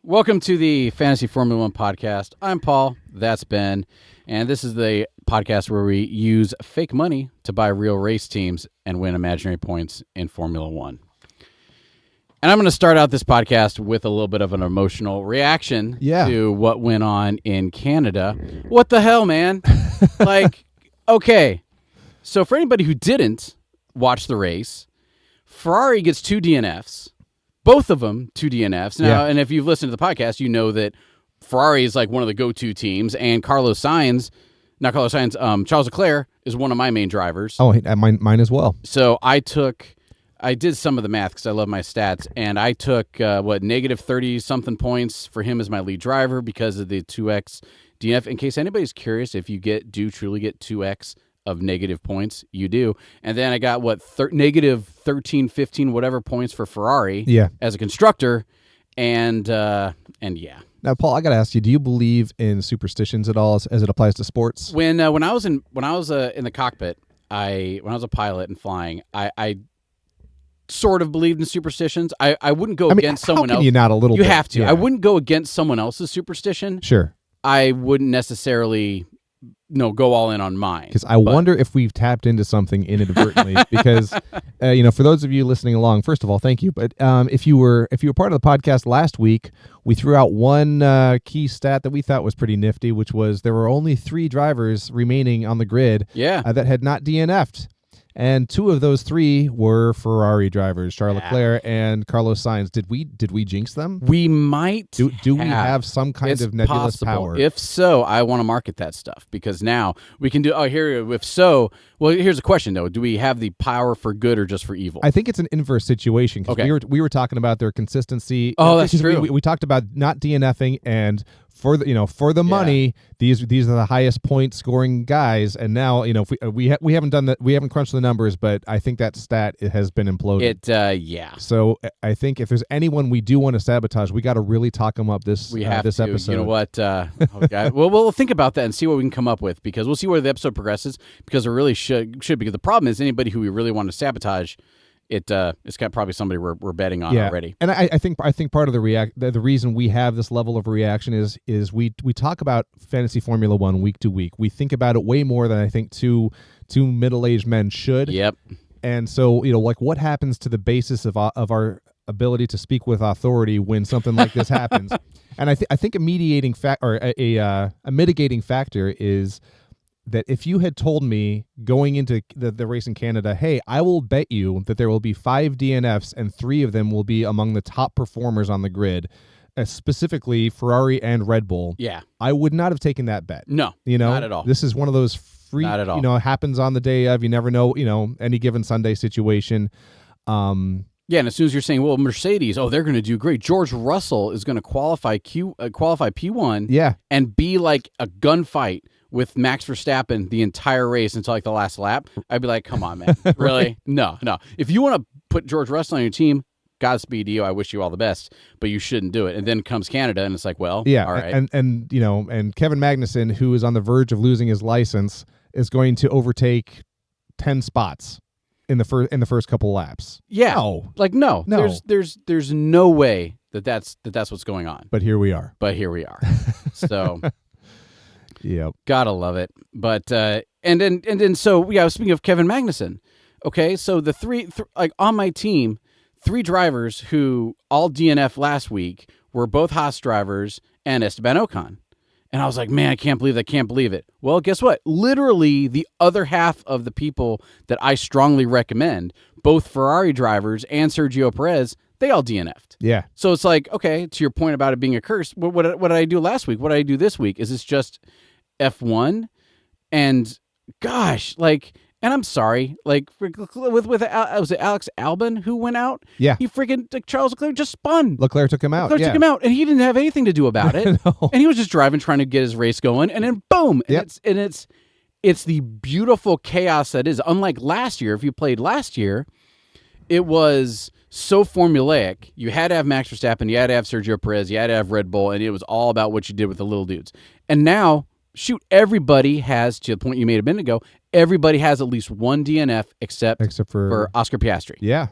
Welcome to the Fantasy Formula One podcast. I'm Paul. That's Ben. And this is the podcast where we use fake money to buy real race teams and win imaginary points in Formula One. And I'm going to start out this podcast with a little bit of an emotional reaction to what went on in Canada. What the hell, man? Okay. So for anybody who didn't watch the race, Ferrari gets 2 DNFs. Both of them 2 DNFs. Now, and if you've listened to the podcast, you know that Ferrari is like one of the go-to teams, and Charles Leclerc is one of my main drivers. Oh, mine as well. So I did some of the math because I love my stats, and I took, negative 30-something points for him as my lead driver because of the 2x DNF. In case anybody's curious, if you do truly get 2x of negative points, you do. And then I got, negative 13, 15, whatever points for Ferrari as a constructor, and yeah. Now, Paul, I got to ask you: do you believe in superstitions at all as it applies to sports? When I was in the cockpit, when I was a pilot and flying, I sort of believed in superstitions. I wouldn't go against someone else. You not a little. You bit? have to. Yeah. I wouldn't go against someone else's superstition. Sure. I wouldn't necessarily go all in on mine. Because I wonder if we've tapped into something inadvertently. Because for those of you listening along, first of all, thank you. But if you were part of the podcast last week, we threw out one key stat that we thought was pretty nifty, which was there were only 3 drivers remaining on the grid that had not DNF'd. And 2 of those 3 were Ferrari drivers, Charles Leclerc and Carlos Sainz. Did we jinx them? We might. Do we have some kind of nebulous power? If so, I want to market that stuff because now we can do. Oh, here. If so, well, here's a question though: do we have the power for good or just for evil? I think it's an inverse situation because we were talking about their consistency. Oh, that's true. We talked about not DNFing and. For the money, these are the highest point scoring guys, and now if we haven't done that, we haven't crunched the numbers, but I think that stat has been imploded. So I think if there's anyone we do want to sabotage, we got to really talk them up this episode. You know what? We'll think about that and see what we can come up with because we'll see where the episode progresses because it really should because the problem is anybody who we really want to sabotage. It's got probably somebody we're betting on already. And I think part of the reason we have this level of reaction is we talk about fantasy Formula One week to week. We think about it way more than I think two middle-aged men should. Yep. And so what happens to the basis of our ability to speak with authority when something like this happens? And I think a mediating a mitigating factor is that if you had told me going into the race in Canada, hey, I will bet you that there will be 5 DNFs and 3 of them will be among the top performers on the grid, specifically Ferrari and Red Bull. Yeah. I would not have taken that bet. No, not at all. This is one of those not at all. Happens on the day of, you never know, any given Sunday situation. Yeah, and as soon as you're saying, well, Mercedes, they're going to do great. George Russell is going to qualify P1 and be like a gunfight with Max Verstappen the entire race until like the last lap. I'd be like, come on, man. Really? Right? No. If you want to put George Russell on your team, Godspeed to you. I wish you all the best, but you shouldn't do it. And then comes Canada, and it's like, well, all right. And Kevin Magnussen, who is on the verge of losing his license, is going to overtake 10 spots in the first couple laps. Yeah. No. There's no way that's what's going on. But here we are. So yep. Gotta love it. But and then speaking of Kevin Magnussen, okay, so the three on my team, 3 drivers who all DNF last week were both Haas drivers and Esteban Ocon. And I was like, man, I can't believe it. Well, guess what? Literally the other half of the people that I strongly recommend, both Ferrari drivers and Sergio Perez, they all DNF'd. Yeah. So it's like, okay, to your point about it being a curse, what did I do last week? What did I do this week? Is this just F1? And gosh, and I'm sorry, with was it Alex Albon who went out? Yeah. He freaking Charles Leclerc just spun. Leclerc took him out. Took him out, and he didn't have anything to do about it. No. And he was just driving, trying to get his race going, and then boom! And it's the beautiful chaos that is. Unlike last year, if you played last year, it was so formulaic. You had to have Max Verstappen, you had to have Sergio Perez, you had to have Red Bull, and it was all about what you did with the little dudes. And now, everybody has, to the point you made a minute ago, everybody has at least one DNF except for Oscar Piastri. Yeah.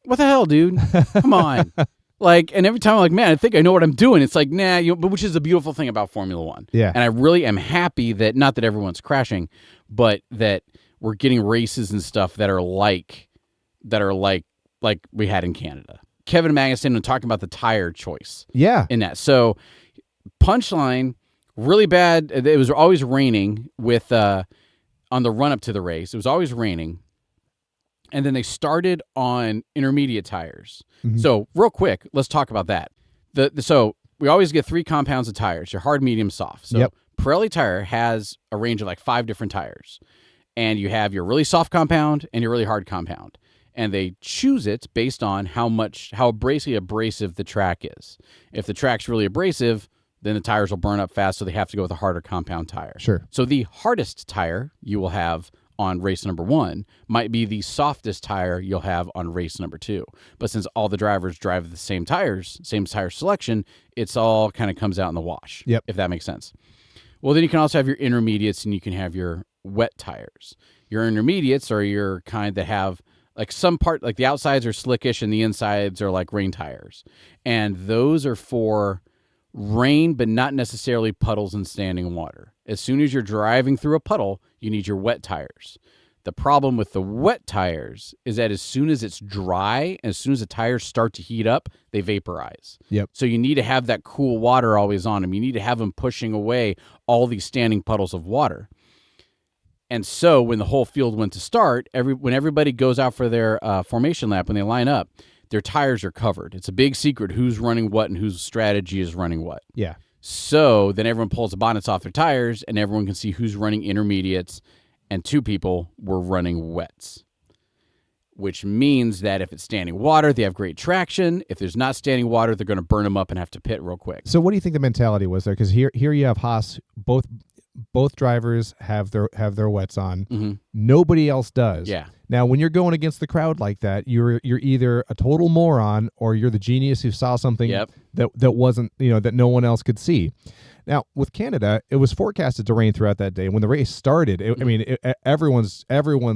What the hell, dude? Come on. Like, and every time I'm like, man, I think I know what I'm doing. It's like, nah, but which is the beautiful thing about Formula One. Yeah. And I really am happy that not that everyone's crashing, but that we're getting races and stuff that are like we had in Canada. Kevin Magnussen and talking about the tire choice. Yeah. In that. So punchline, really bad. It was always raining with on the run up to the race. It was always raining. And then they started on intermediate tires. Mm-hmm. So real quick, let's talk about that. So we always get 3 compounds of tires, your hard, medium, soft. So Yep. Pirelli tire has a range of like 5 different tires. And you have your really soft compound and your really hard compound. And they choose it based on how abrasive the track is. If the track's really abrasive, then the tires will burn up fast, so they have to go with a harder compound tire. Sure. So the hardest tire you will have on race number 1 might be the softest tire you'll have on race number 2. But since all the drivers drive the same tires, same tire selection, it's all kind of comes out in the wash, Yep. if that makes sense. Well, then you can also have your intermediates and you can have your wet tires. Your intermediates are your kind that have like some part, like the outsides are slickish and the insides are like rain tires. And those are for rain, but not necessarily puddles and standing water. As soon as you're driving through a puddle, you need your wet tires. The problem with the wet tires is that as soon as it's dry, as soon as the tires start to heat up, they vaporize. Yep. So you need to have that cool water always on them. You need to have them pushing away all these standing puddles of water. And so when the whole field went to start, when everybody goes out for their formation lap, when they line up, their tires are covered. It's a big secret who's running what and whose strategy is running what. Yeah. So then everyone pulls the bonnets off their tires, and everyone can see who's running intermediates, and 2 people were running wets, which means that if it's standing water, they have great traction. If there's not standing water, they're going to burn them up and have to pit real quick. So what do you think the mentality was there? Because here you have Haas, both drivers have their wets on. Mm-hmm. Nobody else does. Yeah. Now, when you're going against the crowd like that, you're either a total moron or you're the genius who saw something Yep. that wasn't, that no one else could see. Now, with Canada, it was forecasted to rain throughout that day. When the race started, everyone's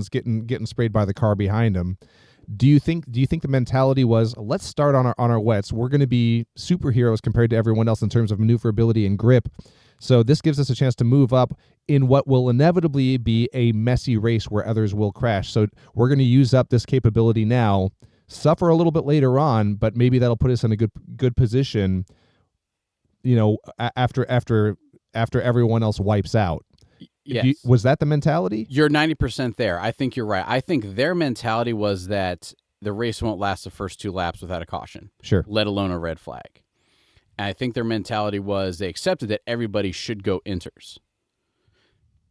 getting sprayed by the car behind them. Do you think the mentality was, let's start on our wets. We're going to be superheroes compared to everyone else in terms of maneuverability and grip. So this gives us a chance to move up in what will inevitably be a messy race where others will crash. So we're going to use up this capability now, suffer a little bit later on, but maybe that'll put us in a good position, after everyone else wipes out. Yes. Was that the mentality? You're 90% there. I think you're right. I think their mentality was that the race won't last the first 2 laps without a caution. Sure. Let alone a red flag. And I think their mentality was they accepted that everybody should go inters.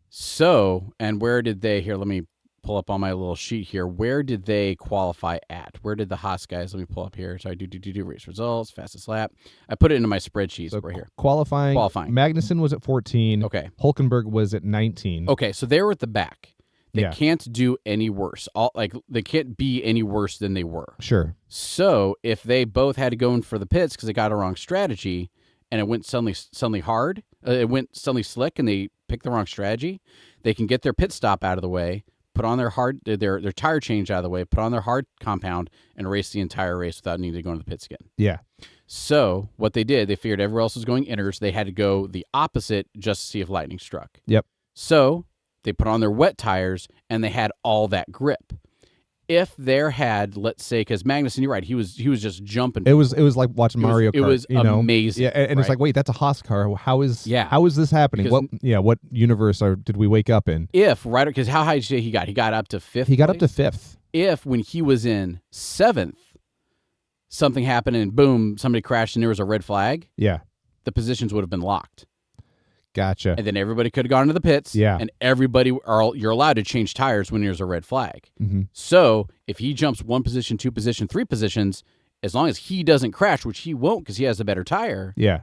So, and where did they, here, let me pull up on my little sheet here. Where did they qualify at? Where did the Haas guys, let me pull up here. So I do race results, fastest lap. I put it into my spreadsheet right here. Qualifying. Magnussen was at 14. Okay. Hulkenberg was at 19. Okay, so they were at the back. They Yeah. can't do any worse. They can't be any worse than they were. Sure. So if they both had to go in for the pits because they got a wrong strategy, and it went suddenly hard, it went suddenly slick, and they picked the wrong strategy, they can get their pit stop out of the way, put on their tire change out of the way, put on their hard compound, and race the entire race without needing to go into the pits again. Yeah. So what they did, they figured everyone else was going inters. They had to go the opposite just to see if lightning struck. Yep. So they put on their wet tires, and they had all that grip. If there had, let's say, because Magnussen, you're right, he was just jumping. It was like watching Mario Kart. It was amazing. Yeah, and it's right? like, wait, that's a Haas car. How is this happening? Because what universe did we wake up in? Because how high did you say he got? He got up to 5th. He got up to 5th. If when he was in 7th, something happened and boom, somebody crashed and there was a red flag. Yeah. The positions would have been locked. Gotcha. And then everybody could have gone to the pits. Yeah. And you're allowed to change tires when there's a red flag. Mm-hmm. So if he jumps 1 position, 2 position, 3 positions, as long as he doesn't crash, which he won't because he has a better tire. Yeah.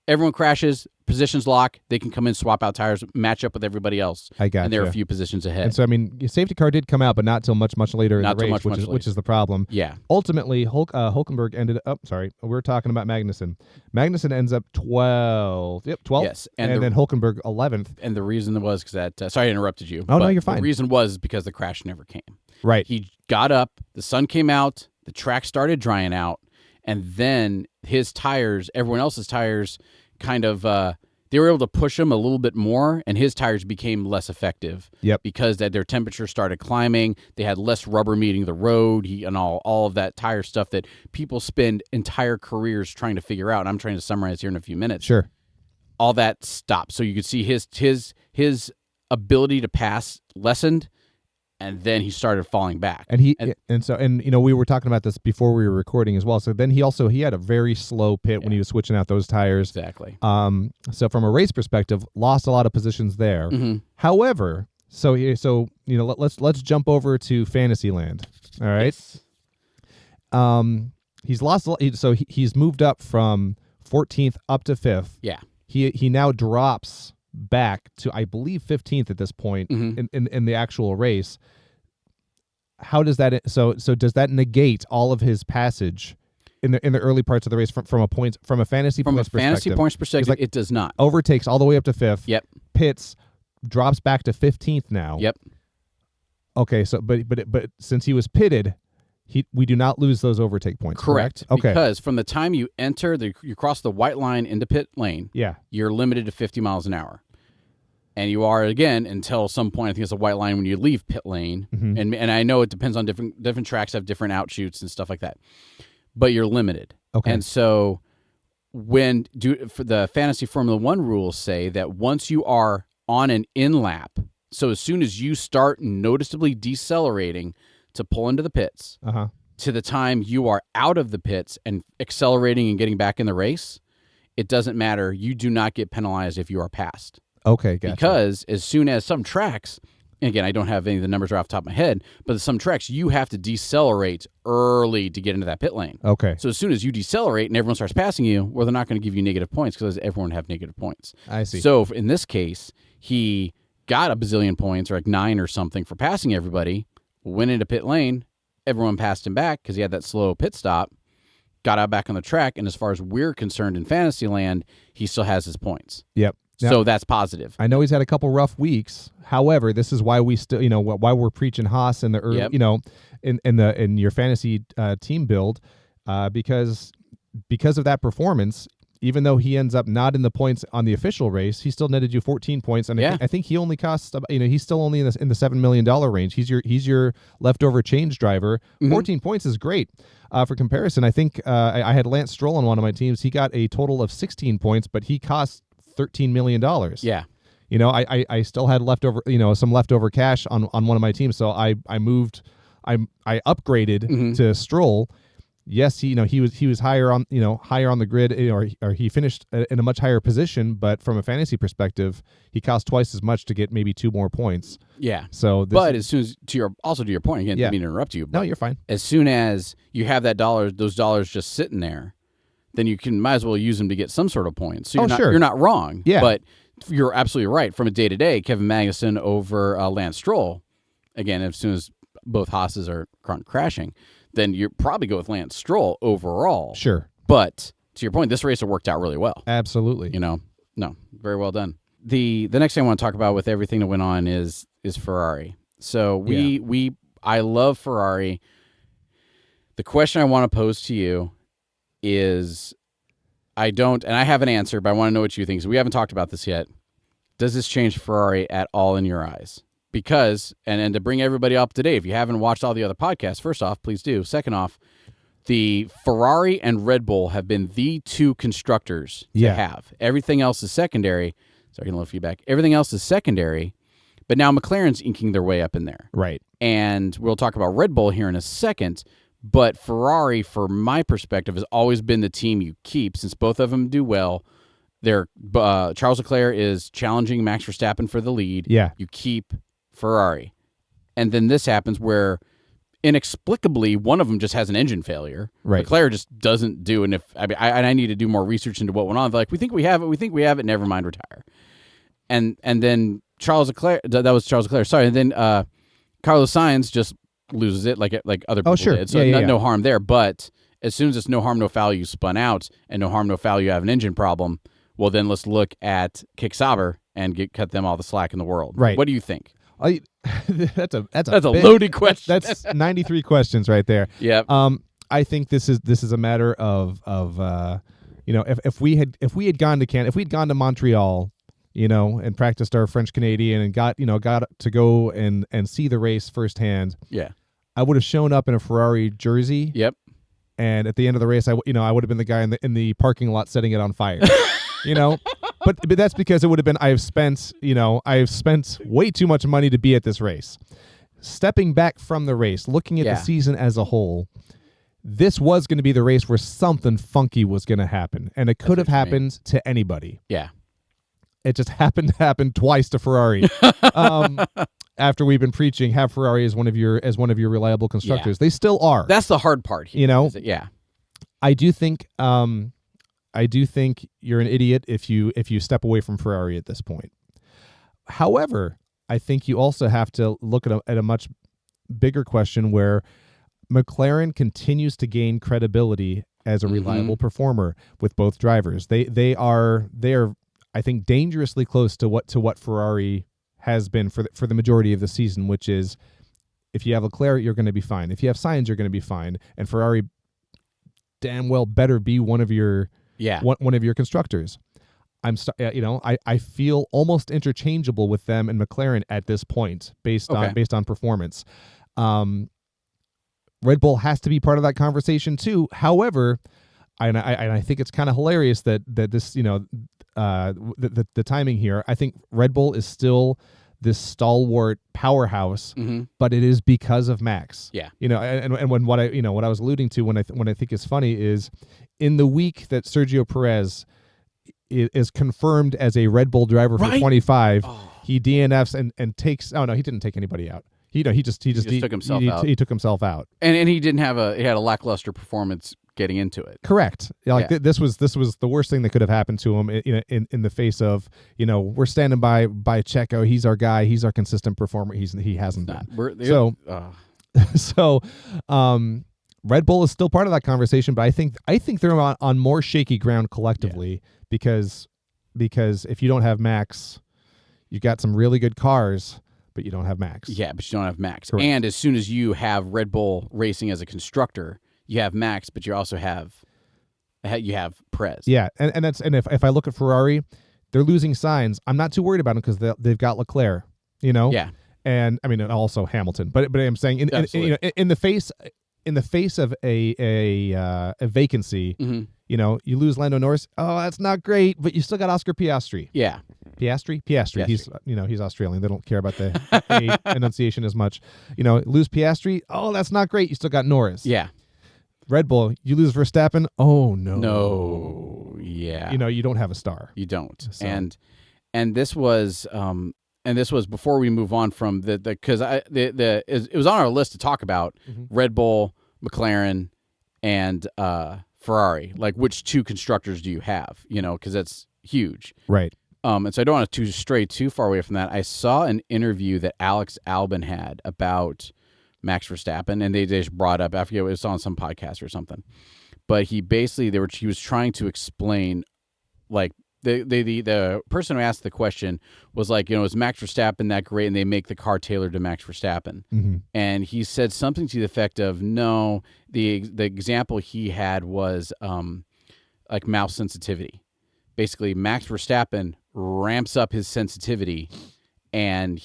Everyone crashes, positions lock, they can come in, swap out tires, match up with everybody else. I got and they're a few positions ahead. And so, your safety car did come out, but not till much, much later in the race, which is the problem. Yeah. Ultimately, Hulkenberg ended up, we're talking about Magnussen. Magnussen ends up 12th. Yep, 12th. Yes. And then Hulkenberg 11th. And the reason was because that, sorry I interrupted you. Oh, no, you're fine. The reason was because the crash never came. Right. He got up, the sun came out, the track started drying out, and then his tires, everyone else's tires, kind of they were able to push him a little bit more, and his tires became less effective. Yep. Because their temperature started climbing. They had less rubber meeting the road. And all of that tire stuff that people spend entire careers trying to figure out. And I'm trying to summarize here in a few minutes. Sure. All that stopped. So you could see his ability to pass lessened, and then he started falling back. And we were talking about this before we were recording as well. So then he had a very slow pit when he was switching out those tires. Exactly. So from a race perspective, lost a lot of positions there. Mm-hmm. However, let's jump over to Fantasyland. All right. Yes. He's lost. So he's moved up from 14th up to 5th. Yeah. He now drops back to, I believe, 15th at this point in the actual race. How does that does that negate all of his passage in the early parts of the race from a fantasy points perspective? It does not. Overtakes all the way up to 5th. Yep. Pits, drops back to 15th now. Yep. Okay, so but since he was pitted, we do not lose those overtake points. Correct. Okay. Because from the time you enter, you cross the white line into pit lane, you're limited to 50 miles an hour. And you are, again, until some point, I think it's a white line when you leave pit lane. Mm-hmm. And I know it depends on different tracks have different outshoots and stuff like that. But you're limited. Okay. And so for the Fantasy Formula 1 rules say that once you are on an in-lap, so as soon as you start noticeably decelerating to pull into the pits, to the time you are out of the pits and accelerating and getting back in the race, it doesn't matter. You do not get penalized if you are passed. Okay, gotcha. Because as soon as some tracks, and again, I don't have any of the numbers right off the top of my head, but some tracks you have to decelerate early to get into that pit lane. Okay. So as soon as you decelerate and everyone starts passing you, well, they're not going to give you negative points because everyone have negative points. I see. So in this case, he got a bazillion points, or like 9 or something, for passing everybody, went into pit lane, everyone passed him back because he had that slow pit stop, got out back on the track, and as far as we're concerned in Fantasyland, he still has his points. Yep. So that's positive. I know he's had a couple rough weeks. However, this is why we still, why we're preaching Haas in the early, in your fantasy team build, because of that performance. Even though he ends up not in the points on the official race, he still netted you 14 points, and I think he only costs, he's still only in the $7 million range. He's your leftover change driver. 14 points is great. For comparison, I think I had Lance Stroll on one of my teams. He got a total of 16 points, but he cost $13 million. Yeah. I still had some leftover cash on one of my teams, so I upgraded to Stroll. Yes, he was higher on the grid, or he finished in a much higher position, but from a fantasy perspective, he cost twice as much to get maybe 2 more points. Yeah. So, as soon as to your point again, I didn't mean to interrupt you. No, you're fine. As soon as you have those dollars just sitting there, then you might as well use them to get some sort of points. So you're not wrong. Yeah. But you're absolutely right. From a day-to-day, Kevin Magnussen over Lance Stroll, again, as soon as both Haas's are crashing, then you probably go with Lance Stroll overall. Sure. But to your point, this race worked out really well. Absolutely. No, very well done. The next thing I want to talk about with everything that went on is Ferrari. So I love Ferrari. The question I want to pose to you is, I have an answer, but I want to know what you think. So we haven't talked about this yet. Does this change Ferrari at all in your eyes? Because, and to bring everybody up to date, if you haven't watched all the other podcasts, first off, please do. Second off, the Ferrari and Red Bull have been the 2 constructors to have. Everything else is secondary. Sorry, getting a little feedback. Everything else is secondary, but now McLaren's inking their way up in there. Right. And we'll talk about Red Bull here in a second, but Ferrari, from my perspective, has always been the team you keep since both of them do well. Charles Leclerc is challenging Max Verstappen for the lead. Yeah. You keep Ferrari. And then this happens where inexplicably one of them just has an engine failure. Right. Leclerc just doesn't do. And I need to do more research into what went on. They're like, we think we have it. Never mind, retire. And then Charles Leclerc, that was Charles Leclerc. Sorry. And then Carlos Sainz just loses it like other people did. So no harm there. But as soon as it's no harm, no foul, you spun out, and no harm, no foul, you have an engine problem. Well, then let's look at Kick Sauber and cut them all the slack in the world. Right. What do you think? That's a loaded question. That's 93 questions right there. Yep. I think this is a matter of if we had gone to Montreal, and practiced our French Canadian and got to go and see the race firsthand. Yeah. I would have shown up in a Ferrari jersey. Yep. And at the end of the race, I would have been the guy in the parking lot setting it on fire. But that's because it would have been I have spent way too much money to be at this race. Stepping back from the race, looking at the season as a whole, this was going to be the race where something funky was going to happen, and it could have happened to anybody. Yeah. It just happened to happen twice to Ferrari. After we've been preaching, have Ferrari as one of your reliable constructors. They still are. That's the hard part here. Yeah. I do think you're an idiot if you step away from Ferrari at this point. However, I think you also have to look at a much bigger question where McLaren continues to gain credibility as a reliable performer with both drivers. They are I think dangerously close to what Ferrari has been for the majority of the season, which is if you have Leclerc, you're going to be fine. If you have Sainz, you're going to be fine. And Ferrari damn well better be one of your constructors. I feel almost interchangeable with them and McLaren at this point based on performance. Red Bull has to be part of that conversation too. However, I think it's kind of hilarious that this the timing here. I think Red Bull is still this stalwart powerhouse, but it is because of Max. Yeah. And when what I was alluding to when I think is funny is in the week that Sergio Perez is confirmed as a Red Bull driver for 25, he DNFs and takes. Oh no, he didn't take anybody out. He just took himself out. He took himself out, and he didn't have he had a lackluster performance getting into it. Correct. This was the worst thing that could have happened to him. In the face of we're standing by Checo. He's our guy. He's our consistent performer. He hasn't been. So Red Bull is still part of that conversation, but I think they're on more shaky ground collectively because if you don't have Max, you got some really good cars. But you don't have Max. Yeah, but you don't have Max. Correct. And as soon as you have Red Bull racing as a constructor, you have Max, but you also have Perez. Yeah, and if I look at Ferrari, they're losing Sainz. I'm not too worried about them because they've got Leclerc. Yeah. And I mean, and also Hamilton. But I'm saying in the face of a vacancy, you lose Lando Norris. Oh, that's not great. But you still got Oscar Piastri. Yeah. Piastri. He's Australian. They don't care about the A enunciation as much. Lose Piastri. Oh, that's not great. You still got Norris. Yeah. Red Bull. You lose Verstappen. Oh no. No. Yeah. You don't have a star. You don't. So. And this was before we move on from because it was on our list to talk about Red Bull, McLaren, and Ferrari. Like which two constructors do you have? Because that's huge. Right. And so I don't want to stray too far away from that. I saw an interview that Alex Albon had about Max Verstappen, and they just brought up, I forget, it was on some podcast or something. But he was trying to explain, like, the person who asked the question was like, is Max Verstappen that great? And they make the car tailored to Max Verstappen. And he said something to the effect of, no, the example he had was like mouse sensitivity. Basically, Max Verstappen ramps up his sensitivity, and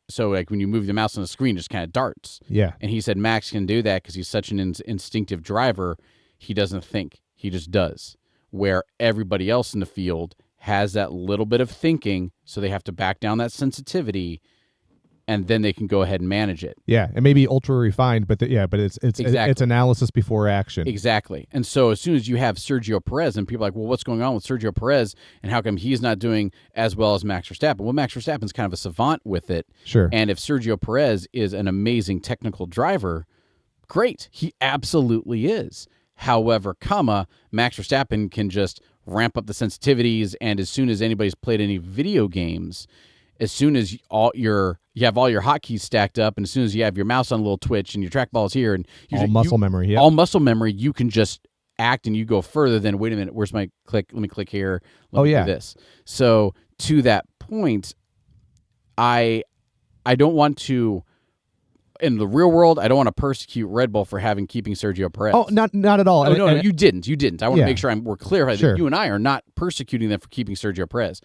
so like when you move the mouse on the screen, it just kind of darts. Yeah. And he said Max can do that because he's such an instinctive driver. He doesn't think. He just does. Where everybody else in the field has that little bit of thinking, so they have to back down that sensitivity, and then they can go ahead and manage it. Yeah, it may be ultra refined, but it's Exactly. It's analysis before action. Exactly. And so as soon as you have Sergio Perez, and people are like, well, what's going on with Sergio Perez, and how come he's not doing as well as Max Verstappen? Well, Max Verstappen's kind of a savant with it. Sure. And if Sergio Perez is an amazing technical driver, great. He absolutely is. However, Max Verstappen can just ramp up the sensitivities, and as soon as anybody's played any video games, as soon as you have all your hotkeys stacked up, and as soon as you have your mouse on a little twitch and your trackball's here, and all muscle memory, you can just act and you go further than, wait a minute, where's my click? Let me click here. Let me do this. So to that point, I don't want to in the real world, I don't want to persecute Red Bull for keeping Sergio Perez. Oh, not at all. Oh, no, you didn't. You didn't. I want to Yeah. make sure we're clear. Sure. You and I are not persecuting them for keeping Sergio Perez.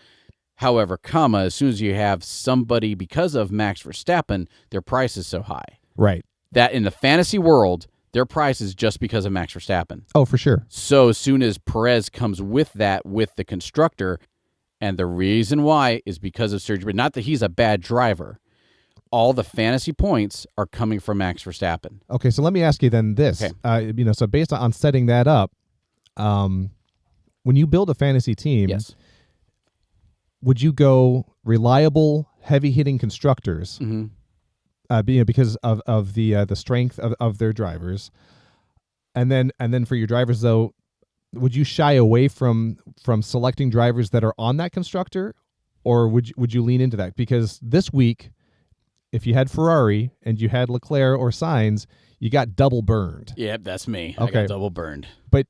However, as soon as you have somebody, because of Max Verstappen, their price is so high. Right. That in the fantasy world, their price is just because of Max Verstappen. Oh, for sure. So as soon as Perez comes with that, with the constructor, and the reason why is because of Sergio, but not that he's a bad driver. All the fantasy points are coming from Max Verstappen. Okay, so let me ask you then this. Okay. So based on setting that up, when you build a fantasy team, Yes. would you go reliable, heavy-hitting constructors? Mm-hmm. Because of the strength of their drivers, and then for your drivers though, would you shy away from selecting drivers that are on that constructor, or would you lean into that? Because this week, if you had Ferrari and you had Leclerc or Sainz, you got double burned. Yep, that's me. Okay. I got double burned. But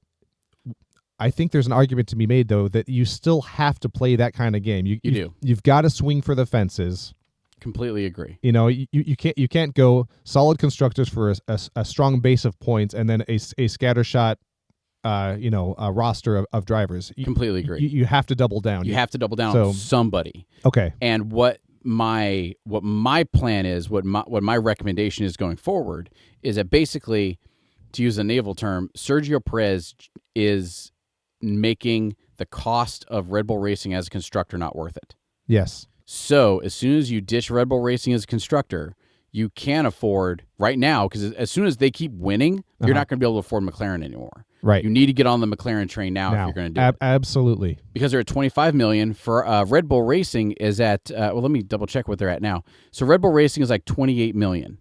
I think there's an argument to be made though that you still have to play that kind of game. You do. You've got to swing for the fences. Completely agree. You can't go solid constructors for a strong base of points and then a scattershot, a roster of drivers. Completely agree. You have to double down. You have to double down on somebody. Okay. And what my plan is, what my recommendation is going forward is that basically, to use a naval term, Sergio Perez is making the cost of Red Bull Racing as a constructor not worth it. Yes. So as soon as you ditch Red Bull Racing as a constructor, you can afford right now, because as soon as they keep winning, you're not going to be able to afford McLaren anymore. Right. You need to get on the McLaren train now if you're going to do it. Absolutely. Because they're at $25 million. For Red Bull Racing is at let me double check what they're at now. So Red Bull Racing is like $28 million.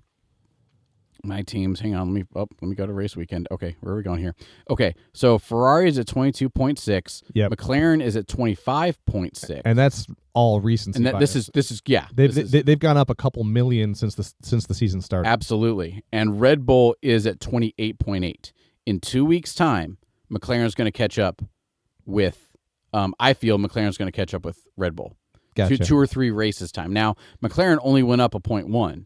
My teams, hang on, let me go to race weekend. Okay, where are we going here? Okay, so Ferrari is at 22.6. Yep. McLaren is at 25.6. And that's all recency and bias. this is yeah. They've gone up a couple million since the season started. Absolutely. And Red Bull is at 28.8. In 2 weeks' time, McLaren's going to catch up with I feel McLaren's going to catch up with Red Bull. Gotcha. Two or three races time. Now, McLaren only went up a 0.1.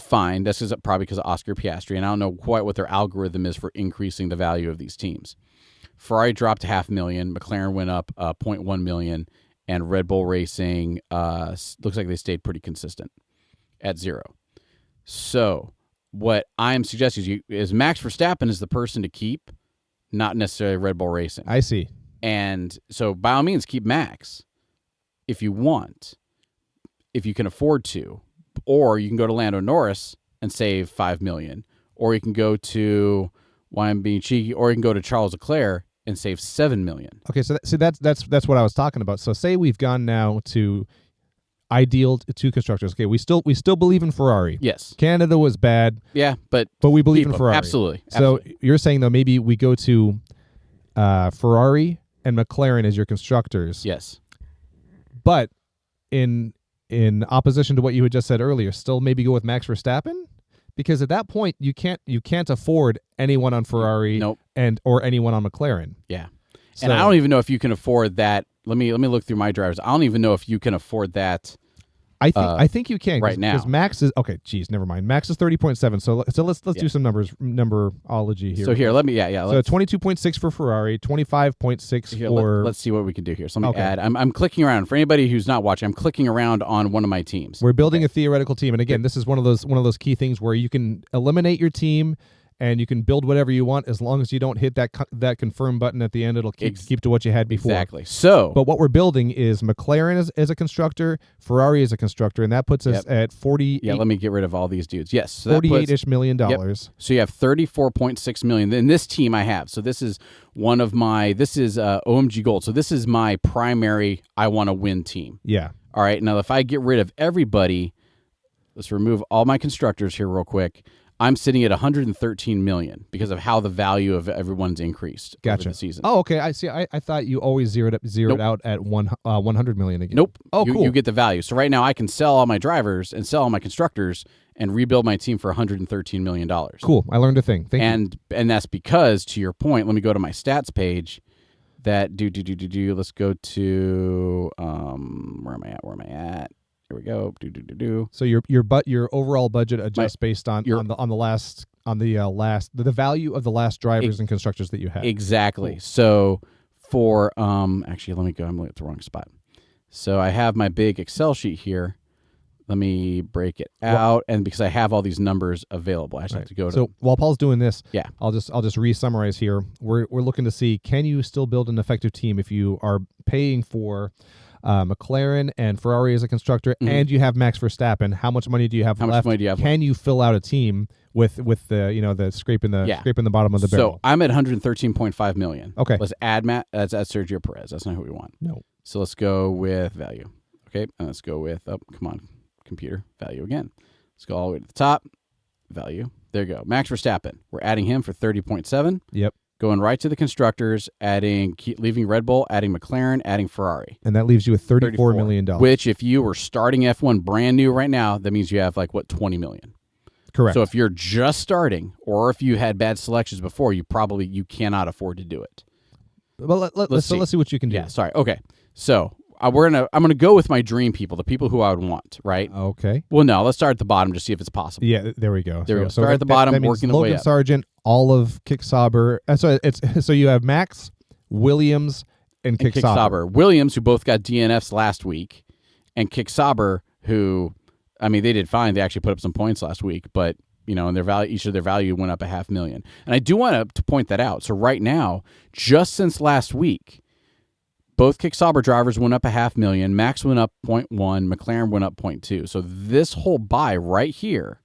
Fine. This is probably because of Oscar Piastri, and I don't know quite what their algorithm is for increasing the value of these teams. Ferrari dropped $500,000. McLaren went up 0.1 million, and Red Bull Racing looks like they stayed pretty consistent at 0. So what I'm suggesting is Max Verstappen is the person to keep, not necessarily Red Bull Racing. I see. And so by all means, keep Max if you want, if you can afford to. Or you can go to Lando Norris and save $5 million, or you can go to why I'm being cheeky, or you can go to Charles Leclerc and save $7 million. Okay, so that's what I was talking about. So say we've gone now to ideal two constructors. Okay, we still believe in Ferrari. Yes, Canada was bad. Yeah, but we believe in Ferrari. Absolutely. So you're saying though maybe we go to Ferrari and McLaren as your constructors. Yes, but in opposition to what you had just said earlier, still maybe go with Max Verstappen, because at that point you can't afford anyone on Ferrari, nope, or anyone on McLaren. Yeah, and I don't even know if you can afford that. Let me look through my drivers. I don't even know if you can afford that. I think you can right now, because Max is okay. Geez, never mind. Max is 30.7. So let's do some numberology here. So here, so 22.6 for Ferrari, 25.6 for. Let's see what we can do here. So let me add. I'm clicking around. For anybody who's not watching, I'm clicking around on one of my teams. We're building a theoretical team, and again, this is one of those key things where you can eliminate your team. And you can build whatever you want as long as you don't hit that confirm button at the end. It'll keep to what you had before. Exactly. So, but what we're building is McLaren as a constructor, Ferrari as a constructor, and that puts us at 40. Yeah, let me get rid of all these dudes. Yes, so $48-ish million. Yep. So you have $34.6 million in this team I have. So this is one of my. This is OMG Gold. So this is my primary. I want to win team. Yeah. All right. Now, if I get rid of everybody, let's remove all my constructors here real quick. I'm sitting at $113 million because of how the value of everyone's increased over the season. Oh, okay. I see. I thought you always zeroed out at 100 million again. Nope. Oh, cool. You get the value. So right now I can sell all my drivers and sell all my constructors and rebuild my team for $113 million. Cool. I learned a thing. Thank you. And that's because, to your point, let me go to my stats page. Let's go to where am I at? Here we go. Do. So your overall budget adjusts based on the value of the last drivers and constructors that you had. Exactly. Cool. So for actually, let me go. I'm looking at the wrong spot. So I have my big Excel sheet here. Let me break it out, and because I have all these numbers available, I just have to go to. So while Paul's doing this, yeah, I'll just re-summarize here. We're looking to see, can you still build an effective team if you are paying for McLaren and Ferrari as a constructor, and you have Max Verstappen? How much money do you have left? How much money do you have? Can you fill out a team with the the scraping the bottom of the barrel? So I'm at 113.5 million. Okay, let's add Matt. That's Sergio Perez. That's not who we want. No. So let's go with value. Okay, and let's go with come on, computer, value again. Let's go all the way to the top. Value. There you go. Max Verstappen. We're adding him for 30.7. Yep. Going right to the constructors, leaving Red Bull, adding McLaren, adding Ferrari. And that leaves you with $34 million. Which, if you were starting F1 brand new right now, that means you have $20 million. Correct. So if you're just starting, or if you had bad selections before, you cannot afford to do it. Well, let's see what you can do. Yeah, sorry. Okay. So I'm gonna go with my dream people, the people who I would want, right? Okay. Well, no, let's start at the bottom to see if it's possible. Yeah, there we go. There we go. Start at the bottom, that means working the way Logan up. Sargent, all of Kick Sauber. So you have Max, Williams, and Kick Sauber. Williams, who both got DNFs last week, and Kick Sauber, who, I mean, they did fine. They actually put up some points last week, but and their value, each of their value went up $500,000. And I do want to point that out. So right now, just since last week, both Kick Sauber drivers went up $500,000. Max went up 0.1. McLaren went up 0.2. So this whole buy right here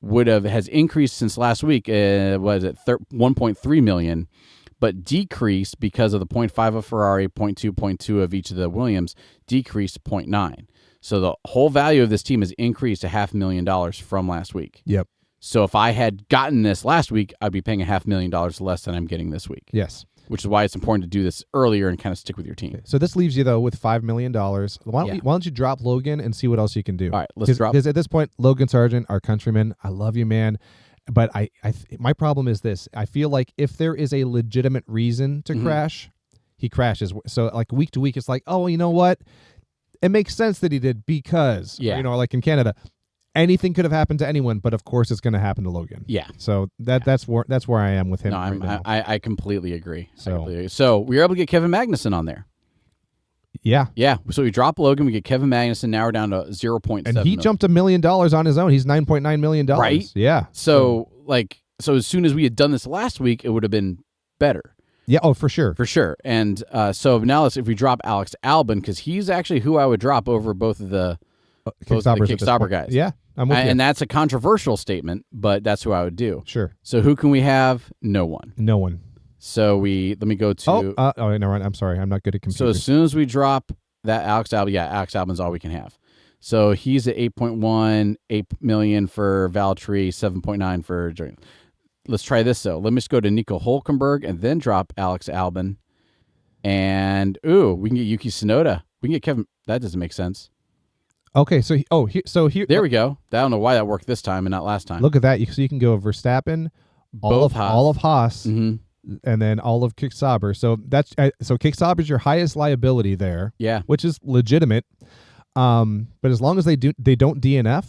has increased since last week. Was it 1.3 million, but decreased because of the 0.5 of Ferrari, 0.2 of each of the Williams, decreased 0.9. So the whole value of this team has increased to $500,000 from last week. Yep. So if I had gotten this last week, I'd be paying $500,000 less than I'm getting this week. Yes. Which is why it's important to do this earlier and kind of stick with your team. Okay. So this leaves you, though, with $5 million. Why don't you drop Logan and see what else you can do? All right, let's drop. Because at this point, Logan Sargent, our countryman, I love you, man. But my problem is this. I feel like if there is a legitimate reason to crash, he crashes. So week to week, it's like, oh, you know what? It makes sense that he did because, like in Canada, anything could have happened to anyone, but of course it's going to happen to Logan. Yeah. So that's where I am with him. No, I completely agree. So so we were able to get Kevin Magnussen on there. Yeah. Yeah. So we drop Logan, we get Kevin Magnussen. Now we're down to 0.7. And he jumped $1 million on his own. He's $9.9 million. Right. Yeah. So as soon as we had done this last week, it would have been better. Yeah, oh, for sure. For sure. And so now if we drop Alex Albon, because he's actually who I would drop over both of the Kick Sauber guys. Yeah, I'm with you. And that's a controversial statement, but that's who I would do. Sure. So who can we have? No one. No one. So let me go to... no, I'm sorry. I'm not good at computers. So as soon as we drop that Alex Albon, Alex Albon's all we can have. So he's at 8.1, 8 million for Valtteri, 7.9 for... Let's try this, though. Let me just go to Nico Hülkenberg and then drop Alex Albon. And, we can get Yuki Tsunoda. We can get Kevin... That doesn't make sense. Okay, so here... There we go. I don't know why that worked this time and not last time. Look at that. So you can go Verstappen, all of Haas, and then all of Kick Sauber. So Kick Sauber is your highest liability there. Yeah. Which is legitimate. But as long as they don't DNF...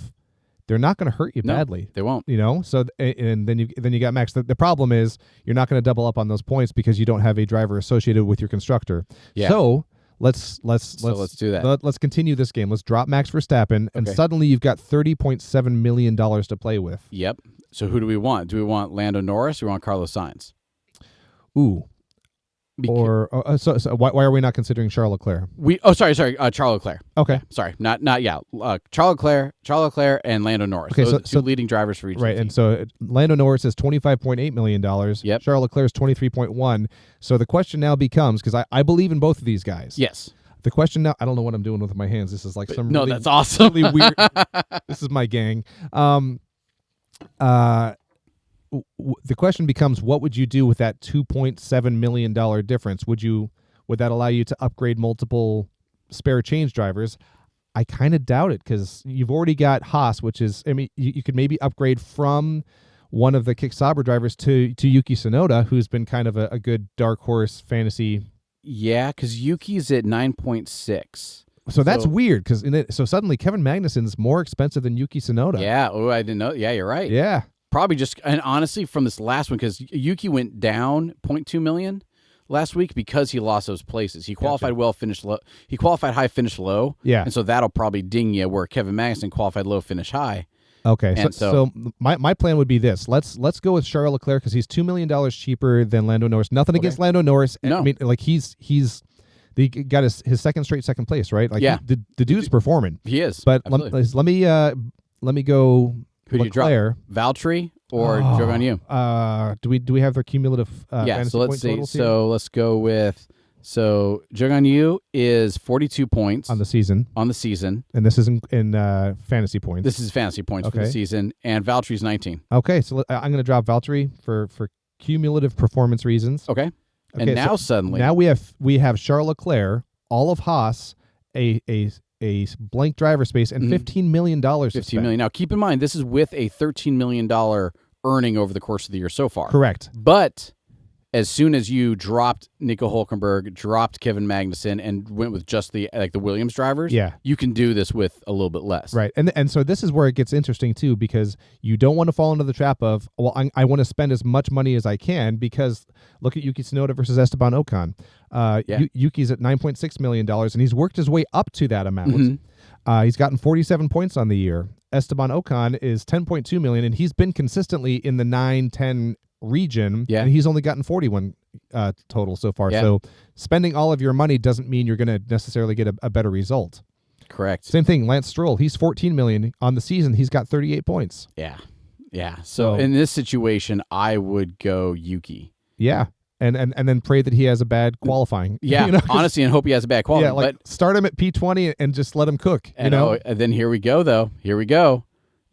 They're not going to hurt you badly. They won't. So and then you got Max. The problem is you're not going to double up on those points because you don't have a driver associated with your constructor. Yeah. So let's do that. Let's continue this game. Let's drop Max Verstappen, and suddenly you've got $30.7 million to play with. Yep. So who do we want? Do we want Lando Norris or do we want Carlos Sainz? Ooh. So why are we not considering Charles Leclerc? Charles Leclerc. Okay, sorry, not Charles Leclerc, and Lando Norris. Okay, those two leading drivers for each. Right, and so Lando Norris is $25.8 million. Yep. Charles Leclerc is 23.1. So the question now becomes, because I believe in both of these guys. Yes. The question now, I don't know what I'm doing with my hands. This is like some really, that's awesome. really weird. This is my gang. The question becomes, what would you do with that $2.7 million difference? Would that allow you to upgrade multiple spare change drivers? I kind of doubt it, because you've already got Haas, which is, you could maybe upgrade from one of the Kick Sauber drivers to Yuki Tsunoda, who's been kind of a good dark horse fantasy. Yeah, because Yuki's at 9.6. So that's weird because so suddenly Kevin Magnussen's more expensive than Yuki Tsunoda. Yeah. Oh, I didn't know. Yeah, you're right. Yeah. Probably just, and honestly, from this last one, because Yuki went down 0.2 million last week because he lost those places. He qualified well, finished low. He qualified high, finished low. Yeah. And so that'll probably ding you where Kevin Magnussen qualified low, finished high. Okay. And So my plan would be this. Let's go with Charles Leclerc because he's $2 million cheaper than Lando Norris. Nothing against Lando Norris. No. I mean, like he got his second straight second place, right? Like the dude's performing. He is. But let me go. Who do you drop? Leclerc. Valtteri or Jogan Yu? Do we have their cumulative fantasy so let's point see. totals here? So let's go with Jogan Yu is 42 points on the season. And this is in fantasy points. This is fantasy points for the season, and Valtteri's 19. Okay, so I'm going to drop Valtteri for cumulative performance reasons. Okay. And now suddenly we have Charles Leclerc, all of Haas, a blank driver space, and $15 million. $15 million. Now keep in mind this is with a $13 million earning over the course of the year so far. Correct. But as soon as you dropped Nico Hülkenberg, dropped Kevin Magnussen, and went with just the Williams drivers, you can do this with a little bit less. Right. And so this is where it gets interesting too, because you don't want to fall into the trap of, well, I want to spend as much money as I can, because look at Yuki Tsunoda versus Esteban Ocon. Yuki's at $9.6 million, and he's worked his way up to that amount. He's gotten 47 points on the year. Esteban Ocon is $10.2 million, and he's been consistently in the 9-10 region, and he's only gotten 41 total so far. So spending all of your money doesn't mean you're going to necessarily get a better result. Correct. Same thing, Lance Stroll, he's 14 million on the season. He's got 38 points. Yeah. So in this situation, I would go Yuki. Yeah. And then pray that he has a bad qualifying. Yeah, honestly, and hope he has a bad qualifying. Yeah, but start him at P20 and just let him cook. And then here we go, though. Here we go.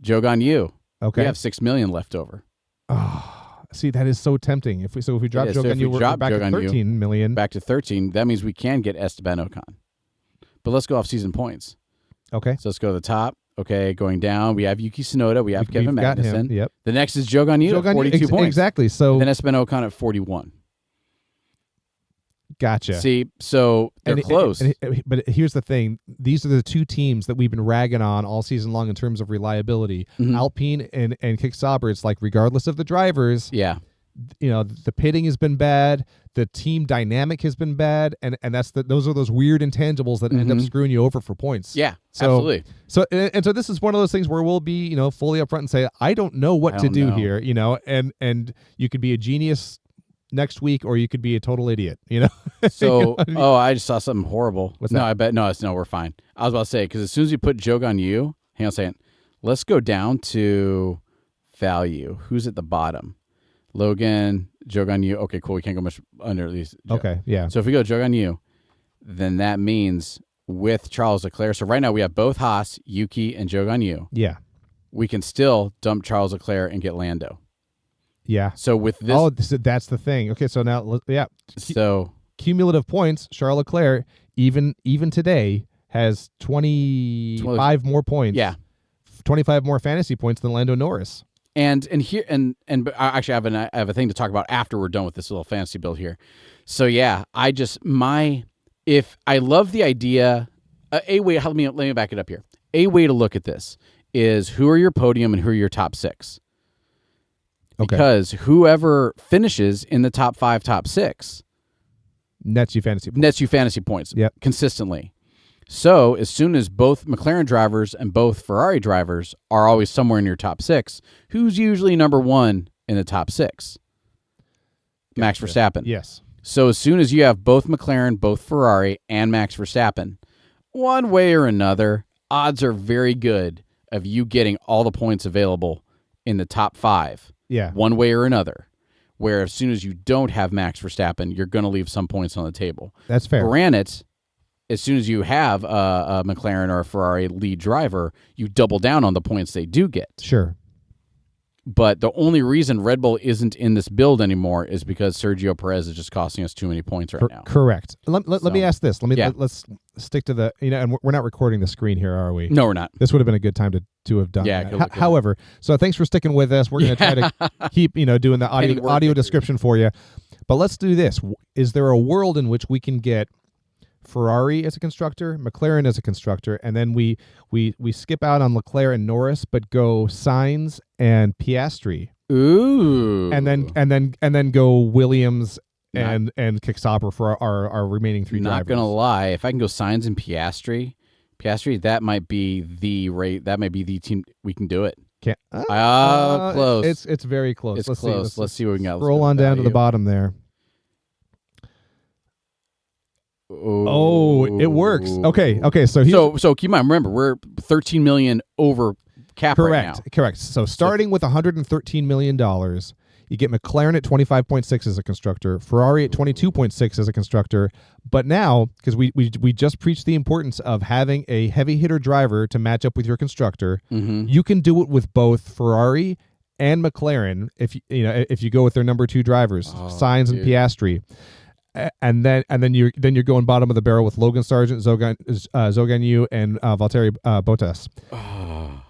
Jogan Yu. Okay. We have $6 million left over. See, that is so tempting. If we drop Jogan Yu, we're back to 13 million. Back to 13. That means we can get Esteban Ocon. But let's go off season points. Okay. So let's go to the top. Okay, going down, we have Yuki Tsunoda. We have Kevin Magnussen. Yep. The next is Jogan Yu at 42 points. Exactly. So then Esteban Ocon at 41. Gotcha. See, so they're close. But here's the thing. These are the two teams that we've been ragging on all season long in terms of reliability. Alpine and Kick Sauber, it's like regardless of the drivers, the pitting has been bad, the team dynamic has been bad, and those are those weird intangibles that end up screwing you over for points. Yeah, absolutely. So this is one of those things where we'll be, fully upfront and say, I don't know what to do here, and you could be a genius next week, or you could be a total idiot, So, I just saw something horrible. What's that? I bet no, we're fine. I was about to say, because as soon as you put Jogan Yu, hang on a second, let's go down to value. Who's at the bottom? Logan, Jogan Yu. Okay, cool. We can't go much under these. Okay, yeah. So if we go Jogan Yu, then that means with Charles Leclerc. So right now we have both Haas, Yuki, and Jogan Yu. Yeah. We can still dump Charles Leclerc and get Lando. Yeah. So with this, that's the thing. Okay, so now So cumulative points, Charles Leclerc even today has 25 more points. Yeah. 25 more fantasy points than Lando Norris. And here but actually I have a thing to talk about after we're done with this little fantasy build here. So yeah, if I love the idea, let me back it up here. A way to look at this is who are your podium and who are your top 6. Okay. Because whoever finishes in the top 5, top 6 nets you fantasy points. Yep. Consistently. So as soon as both McLaren drivers and both Ferrari drivers are always somewhere in your top 6, who's usually number 1 in the top 6? Gotcha. Max Verstappen. Yes. So as soon as you have both McLaren, both Ferrari, and Max Verstappen, one way or another, odds are very good of you getting all the points available in the top 5. Yeah. One way or another. Where as soon as you don't have Max Verstappen, you're going to leave some points on the table. That's fair. Granted, as soon as you have a McLaren or a Ferrari lead driver, you double down on the points they do get. Sure. But the only reason Red Bull isn't in this build anymore is because Sergio Perez is just costing us too many points right now. Correct. Let me ask this. Let's stick to the, and we're not recording the screen here, are we? No, we're not. This would have been a good time to have done that. However, so thanks for sticking with us. We're going to try to keep, doing the audio description for you. But let's do this. Is there a world in which we can get Ferrari as a constructor, McLaren as a constructor, and then we skip out on Leclerc and Norris, but go Sainz and Piastri. Ooh. And then go Williams and Kickstopper for our remaining three drivers. Not gonna lie, if I can go Sainz and Piastri, that might be the rate. That might be the team. We can do it. Close. It's very close. It's Let's close. See. Let's see what we can get. Scroll on down to the bottom there. Oh, it works. Okay. So keep in mind. Remember, we're 13 million over cap right now. Correct. So starting with $113 million, you get McLaren at 25.6 as a constructor, Ferrari at 22.6 as a constructor. But now, because we just preached the importance of having a heavy hitter driver to match up with your constructor, you can do it with both Ferrari and McLaren if you go with their number 2 drivers, Sainz and Piastri. And then you're going bottom of the barrel with Logan Sargent, Zhou Yu, and Valtteri Bottas.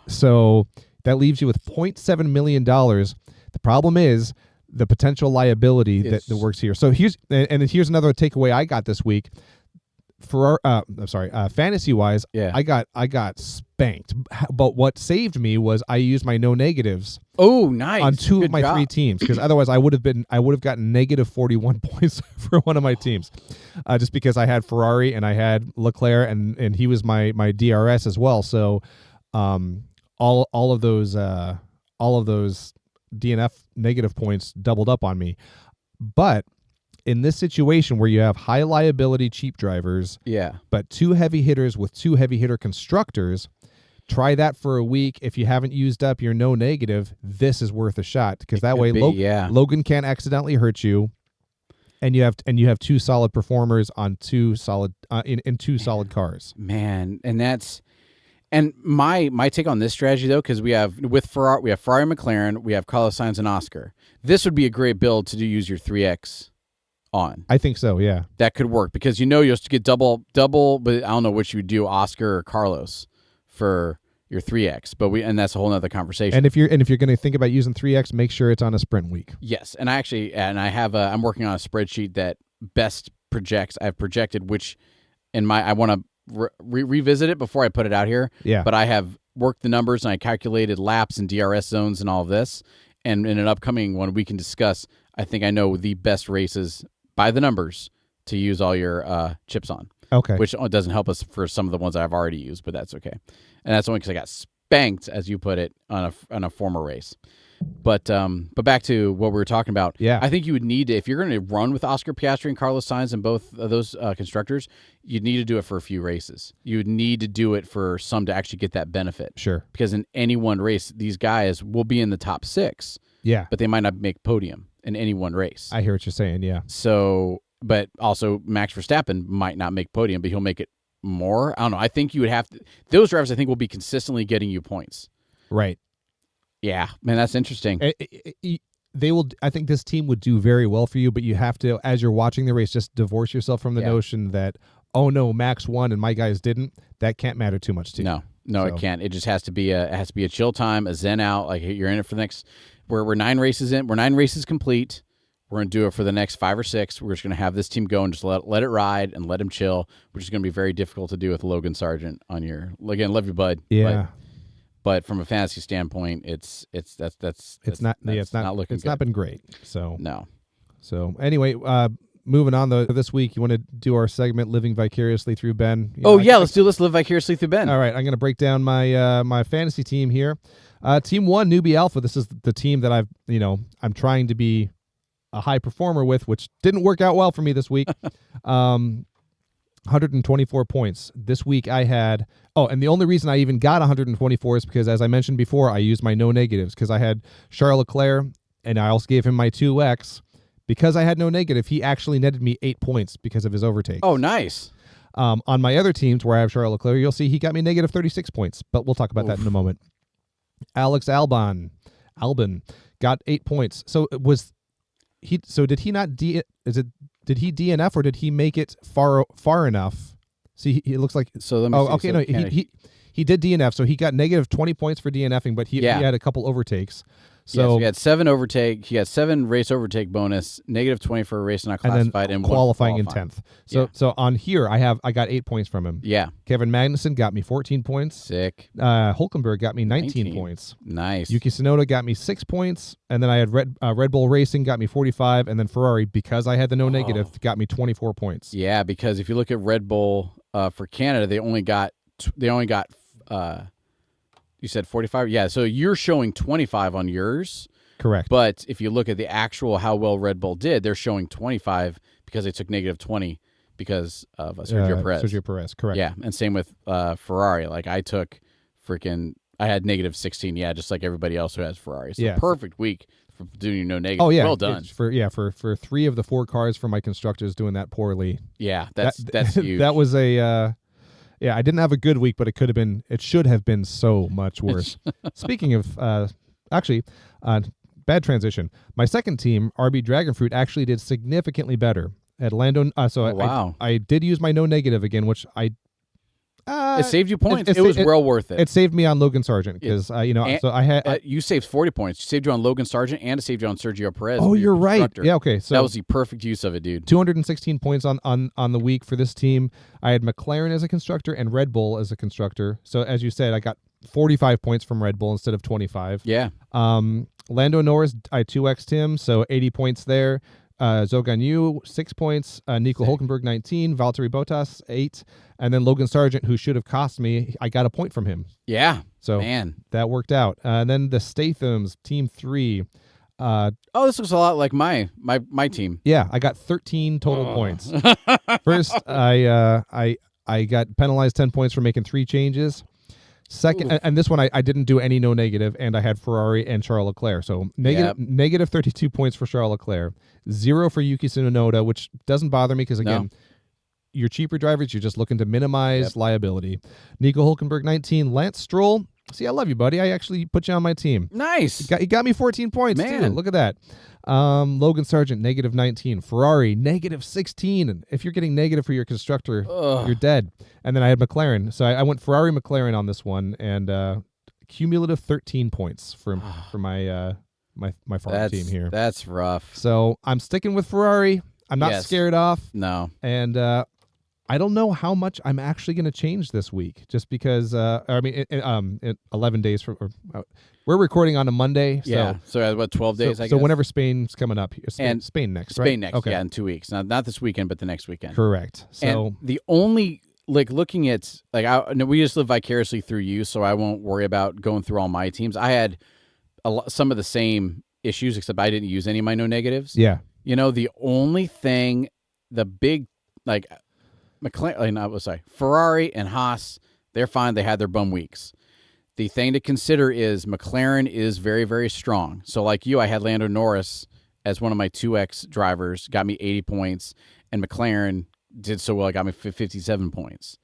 So that leaves you with $0.7 million. The problem is the potential liability that works here. So here's another takeaway I got this week. Fantasy wise, I got spanked. But what saved me was I used my no negatives. Oh, nice. On 2 of my 3 teams, because otherwise I would have gotten negative 41 points for one of my teams, just because I had Ferrari and I had Leclerc and he was my DRS as well. So, all of those DNF negative points doubled up on me. But in this situation where you have high liability cheap drivers, but 2 heavy hitters with 2 heavy hitter constructors, try that for a week. If you haven't used up your no negative, this is worth a shot, because that way Logan can't accidentally hurt you, and you have 2 solid performers on 2 solid in 2 solid cars. Man, and my take on this strategy though, because we have Ferrari and McLaren, we have Carlos Sainz and Oscar. This would be a great build to use your 3X on. I think so, yeah. That could work, because you'll just get double, but I don't know what you would do, Oscar or Carlos, for your 3X. And that's a whole nother conversation. And if you're going to think about using 3X, make sure it's on a sprint week. Yes, and I'm working on a spreadsheet that best projects. I've projected which I want to revisit it before I put it out here. Yeah. But I have worked the numbers and I calculated laps and DRS zones and all of this. And in an upcoming one we can discuss, I think I know the best races by the numbers to use all your chips on. Okay. Which doesn't help us for some of the ones I've already used, but that's okay. And that's only because I got spanked, as you put it, on a former race. But back to what we were talking about. Yeah. I think you would need to, if you're going to run with Oscar Piastri and Carlos Sainz and both of those constructors, you'd need to do it for a few races. You would need to do it for some to actually get that benefit. Sure. Because in any one race, these guys will be in the top 6. Yeah. But they might not make podium in any one race. I hear what you're saying, yeah. So, but also Max Verstappen might not make podium, but he'll make it more. I don't know. I think you would have to, those drivers I think will be consistently getting you points. Right. Yeah, man, that's interesting. They will. I think this team would do very well for you, but you have to, as you're watching the race, just divorce yourself from the notion that, oh no, Max won and my guys didn't. That can't matter too much to you. No, it can't. It just has to be a chill time, a zen out. Like you're in it for the next. We're 9 races in. We're 9 races complete. We're gonna do it for the next 5 or 6. We're just gonna have this team go and just let it ride and let him chill, which is gonna be very difficult to do with Logan Sargent on your. Again, love you, bud. Yeah. But from a fantasy standpoint, it's not looking. It's not been great. So no. So anyway, moving on though, this week you want to do our segment "Living Vicariously Through Ben." Let's do this. Live Vicariously Through Ben. All right, I'm going to break down my my fantasy team here. Team 1, Newbie Alpha. This is the team that I'm trying to be a high performer with, which didn't work out well for me this week. 124 points. This week I had, and the only reason I even got 124 is because, as I mentioned before, I used my no negatives, because I had Charles Leclerc and I also gave him my 2X. Because I had no negative, he actually netted me 8 points because of his overtake. Oh, nice. On my other teams where I have Charles Leclerc, you'll see he got me negative 36 points, but we'll talk about that in a moment. Alex Albon got 8 points. So did he not did he DNF or did he make it far enough? See, it looks like. So let me see. Okay, he did DNF, so he got negative 20 points for DNFing, but he had a couple overtakes. So he had 7 overtake. He had 7 race overtake bonus, -20 for a race not and classified, then and 1 for qualifying in qualifying. 10th. So on here I got 8 points from him. Yeah, Kevin Magnussen got me 14 points. sick. Hulkenberg got me 19 points. Nice. Yuki Tsunoda got me 6 points, and then I had Red Bull Racing got me 45, and then Ferrari, because I had the no negative, got me 24 points. Yeah, because if you look at Red Bull for Canada, they only got you said 45. Yeah, so you're showing 25 on yours. Correct. But if you look at the actual how well Red Bull did, they're showing 25 because they took -20 because of Sergio Perez. Sergio Perez, correct. Yeah, and same with Ferrari. Like I had -16. Yeah, just like everybody else who has Ferrari. So perfect week for doing no negative. Oh yeah, well done. For 3 of the 4 cars for my constructors doing that poorly. Yeah, that's huge. That was a. I didn't have a good week, but it should have been so much worse. Speaking of, bad transition. My second team, RB Dragonfruit, actually did significantly better at Lando. Wow. I did use my no negative again, which it saved you points. It was well worth it. It saved me on Logan Sargent because you saved 40 points. You saved you on Logan Sargent and it saved you on Sergio Perez. Oh, you're right. Yeah, okay. So that was the perfect use of it, dude. 216 points on the week for this team. I had McLaren as a constructor and Red Bull as a constructor. So as you said, I got 45 points from Red Bull instead of 25. Yeah. Lando Norris, I 2x'd him, so 80 points there. Zhou Yu, 6 points. Nico Hulkenberg, 19. Valtteri Bottas, 8. And then Logan Sargent, who should have cost me, I got a point from him. Yeah. So man, that worked out. And then the Stathams, Team 3. This looks a lot like my team. Yeah, I got 13 total points. First, I got penalized 10 points for making 3 changes. Second, and this one I didn't do any no negative, and I had Ferrari and Charles Leclerc. So negative 32 points for Charles Leclerc, 0 for Yuki Tsunoda, which doesn't bother me because, again, you're cheaper drivers. You're just looking to minimize liability. Nico Hulkenberg, 19. Lance Stroll. See, I love you, buddy. I actually put you on my team. Nice. He got me 14 points, Man. too. Look at that. Logan Sargent, -19. Ferrari, -16. And if you're getting negative for your constructor, you're dead. And then I had McLaren. So I went Ferrari, McLaren on this one, and cumulative 13 points for my my farm team here. That's rough. So I'm sticking with Ferrari. I'm not scared off. No. And I don't know how much I'm actually going to change this week, just because. In 11 days from. We're recording on a Monday. So what, 12 days? I guess. So whenever Spain's coming up, Spain next. Spain right? next. Okay. Yeah, in 2 weeks. Not this weekend, but the next weekend. Correct. So and the only looking at we just live vicariously through you, so I won't worry about going through all my teams. I had some of the same issues, except I didn't use any of my no negatives. Yeah. The only thing, the big Ferrari and Haas, they're fine. They had their bum weeks. The thing to consider is McLaren is very, very strong. So like you, I had Lando Norris as one of my 2X drivers, got me 80 points, and McLaren did so well, it got me 57 points.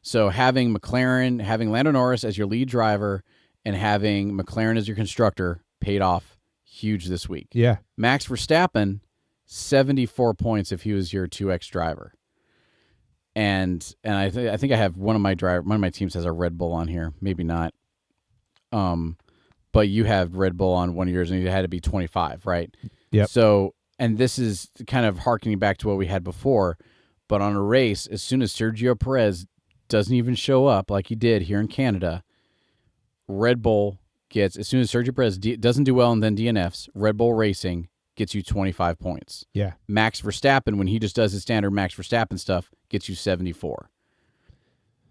So having Lando Norris as your lead driver and having McLaren as your constructor paid off huge this week. Yeah. Max Verstappen, 74 points if he was your 2X driver. And I think I have one of my teams has a Red Bull on here, maybe not. But you have Red Bull on one of yours, and it had to be 25, right? Yep. So, and this is kind of harkening back to what we had before, but on a race, as soon as Sergio Perez doesn't even show up like he did here in Canada, Red Bull gets, as soon as Sergio Perez doesn't do well and then DNFs, Red Bull Racing gets you 25 points. Yeah. Max Verstappen, when he just does his standard Max Verstappen stuff, gets you 74.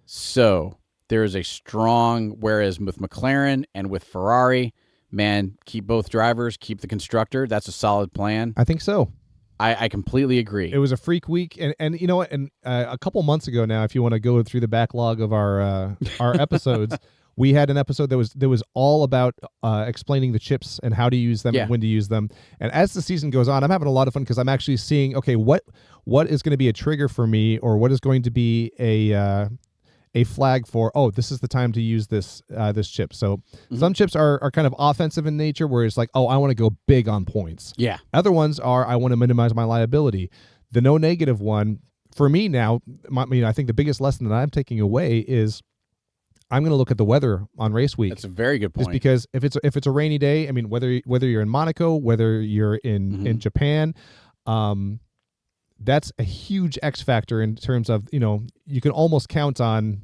So there is a strong, whereas with McLaren and with Ferrari, man, keep both drivers, keep the constructor. That's a solid plan. I think so. I completely agree. It was a freak week, and you know what? And a couple months ago now, if you want to go through the backlog of our episodes, we had an episode that was all about explaining the chips and how to use them and when to use them. And as the season goes on, I'm having a lot of fun because I'm actually seeing, okay, what is going to be a trigger for me, or what is going to be a flag for, this is the time to use this chip. So some chips are kind of offensive in nature, where it's like, I want to go big on points. Yeah. Other ones are, I want to minimize my liability. The no negative one, for me now, I think the biggest lesson that I'm taking away is I'm going to look at the weather on race week. That's a very good point. Just because if it's a rainy day, I mean, whether you're in Monaco, whether you're in Japan, that's a huge X factor in terms of, you can almost count on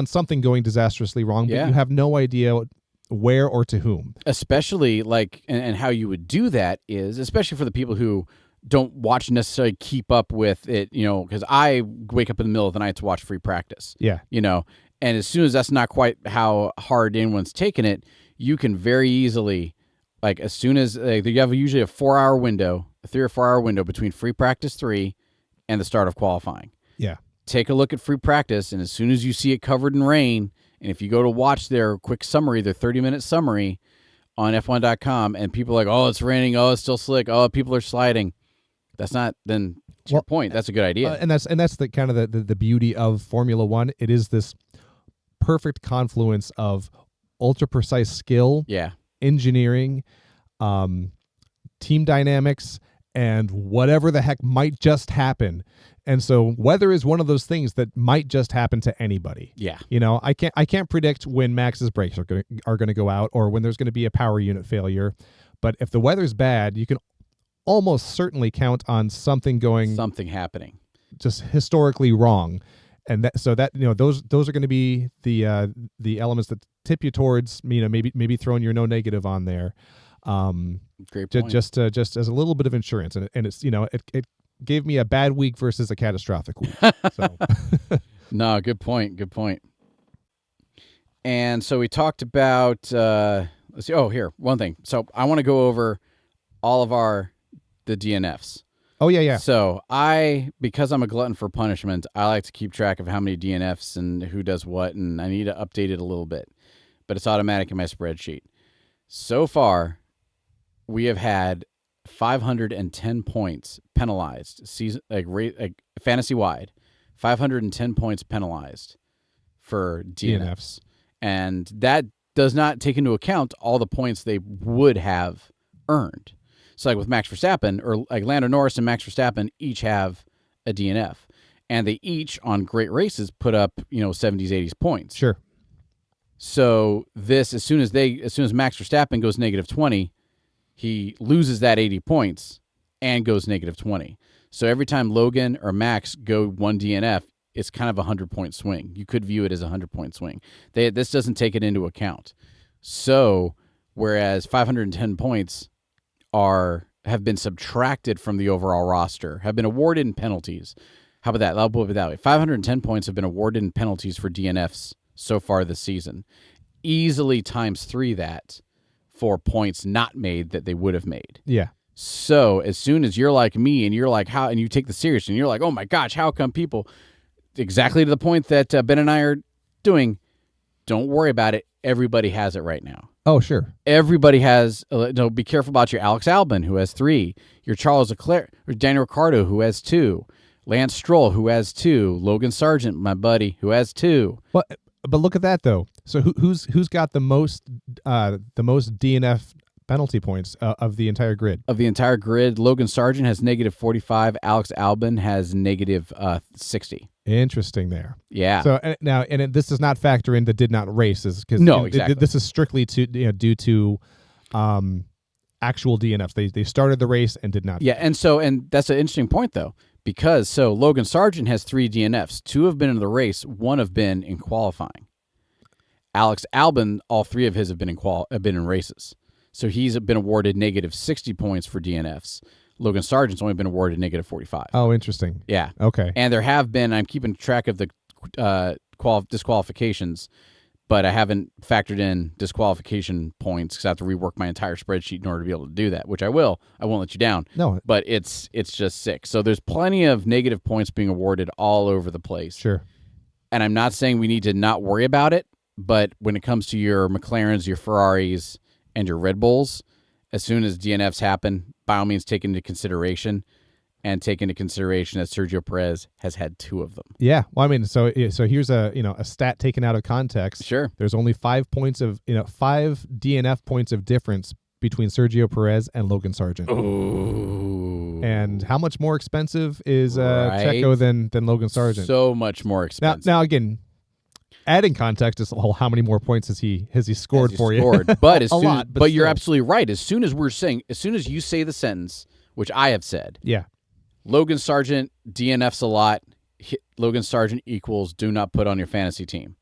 something going disastrously wrong, but you have no idea where or to whom. Especially and how you would do that is, especially for the people who don't necessarily keep up with it, because I wake up in the middle of the night to watch free practice. Yeah. And as soon as that's not quite how hard anyone's taking it, you can very easily, as soon as you have usually a 4-hour window, a 3 or 4 hour window between free practice 3 and the start of qualifying. Yeah. Take a look at free practice, and as soon as you see it covered in rain, and if you go to watch their quick summary, their 30-minute summary on F1.com, and people are like, oh, it's raining, oh, it's still slick, oh, people are sliding. That's not, then to your point, that's a good idea. And that's the kind of the beauty of Formula One. It is this perfect confluence of ultra precise skill, engineering, team dynamics, and whatever the heck might just happen. And so weather is one of those things that might just happen to anybody. Yeah. I can't predict when Max's brakes are going to go out or when there's going to be a power unit failure. But if the weather's bad, you can almost certainly count on something happening just historically wrong. And those are going to be the elements that tip you towards maybe throwing your no negative on there. Great point. Just as a little bit of insurance, and it's it gave me a bad week versus a catastrophic week. So. No, good point. Good point. And so we talked about let's see. Oh, here, one thing. So I want to go over all of the DNFs. Oh, yeah. So because I'm a glutton for punishment, I like to keep track of how many DNFs and who does what, and I need to update it a little bit. But it's automatic in my spreadsheet. So far, we have had 510 points penalized, fantasy-wide, 510 points penalized for DNFs. And that does not take into account all the points they would have earned. So with Max Verstappen, or Lando Norris and Max Verstappen each have a DNF, and they each on great races put up 70s, 80s points. Sure. So as soon as Max Verstappen goes negative 20, he loses that 80 points and goes negative 20. So every time Logan or Max go one DNF, it's kind of a 100-point swing. You could view it as a 100-point swing. This doesn't take it into account. So whereas 510 points have been subtracted from the overall roster, have been awarded in penalties. How about that? I'll put it that way. 510 points have been awarded in penalties for DNFs so far this season. Easily times 3 that for points not made that they would have made. Yeah. So as soon as you're like me and you're like, how, and you take this serious and you're like, oh my gosh, how come people, exactly to the point that Ben and I are doing, don't worry about it. Everybody has it right now. Oh, sure. Everybody has, be careful about your Alex Albon, who has 3, your Charles Leclerc, or Daniel Ricciardo, who has 2, Lance Stroll, who has 2, Logan Sargent, my buddy, who has 2. But look at that though. So who's got the most DNF penalty points of the entire grid? Of the entire grid, Logan Sargent has negative 45. Alex Albon has negative 60. Interesting there. Yeah. So now, this does not factor in the did not races because exactly. This is strictly due to actual DNFs. They started the race and did not. Yeah, and that's an interesting point though, because Logan Sargent has 3 DNFs. 2 have been in the race. 1 have been in qualifying. Alex Albon, all 3 of his have been in races. So he's been awarded negative 60 points for DNFs. Logan Sargent's only been awarded negative 45. Oh, interesting. Yeah. Okay. And there have been, I'm keeping track of the disqualifications, but I haven't factored in disqualification points because I have to rework my entire spreadsheet in order to be able to do that, which I will. I won't let you down. No. But it's just sick. So there's plenty of negative points being awarded all over the place. Sure. And I'm not saying we need to not worry about it, but when it comes to your McLarens, your Ferraris, and your Red Bulls, as soon as DNFs happen, by all means take into consideration that Sergio Perez has had 2 of them. Yeah. Well, I mean, so here's a stat taken out of context. Sure. There's only 5 DNF points of difference between Sergio Perez and Logan Sargent. Ooh. And how much more expensive is Right. Checo than Logan Sargent? So much more expensive. Now again, adding context is, well, how many more points has he scored for you? But a lot. But you're still. absolutely right. As soon as you say the sentence, which I have said, Yeah. Logan Sargent DNFs a lot. Logan Sargent equals do not put on your fantasy team,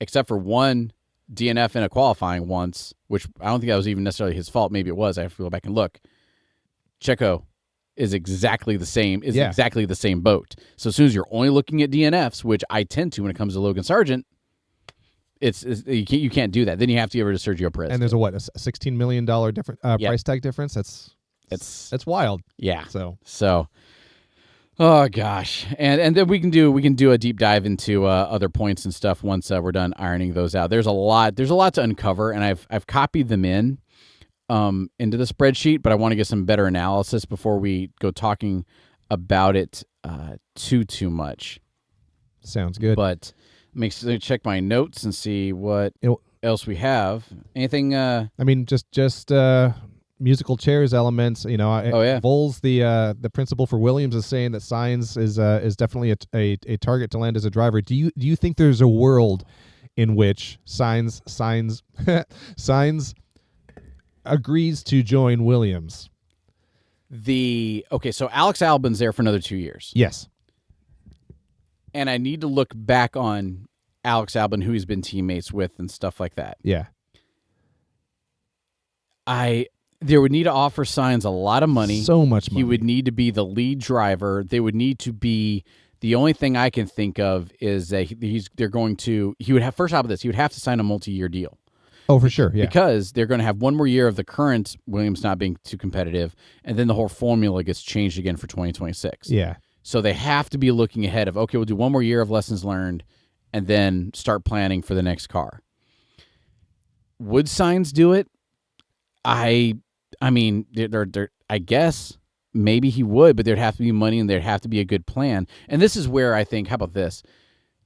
except for one DNF in a qualifying once, which I don't think that was even necessarily his fault. Maybe it was. I have to go back and look. Checo is exactly the same. Exactly the same boat. So as soon as you're only looking at DNFs, which I tend to when it comes to Logan Sargent, you can't do that. Then you have to give it to Sergio Perez. And there's a $16 million price tag difference. That's wild. Yeah. So. Oh gosh, and then we can do a deep dive into other points and stuff once we're done ironing those out. There's a lot to uncover, and I've copied them into the spreadsheet, but I want to get some better analysis before we go talking about it too much. Sounds good. But let me check my notes and see what else we have. Anything? I mean, just musical chairs elements. Vols, the principal for Williams, is saying that Sainz is definitely a target to land as a driver. Do you think there's a world in which Sainz agrees to join Williams? So Alex Albon's there for another 2 years. Yes. And I need to look back on Alex Albon, who he's been teammates with and stuff like that. Yeah. They would need to offer Sainz a lot of money. So much money. He would need to be the lead driver. They would need to be. The only thing I can think of is that he would have, first off of this, he would have to sign a multi-year deal. Oh, for sure, yeah. Because they're going to have one more year of the current Williams not being too competitive, and then the whole formula gets changed again for 2026. Yeah. So they have to be looking ahead of, okay, we'll do one more year of lessons learned, and then start planning for the next car. Would Sainz do it? I mean, I guess maybe he would, but there'd have to be money and there'd have to be a good plan. And this is where I think, how about this?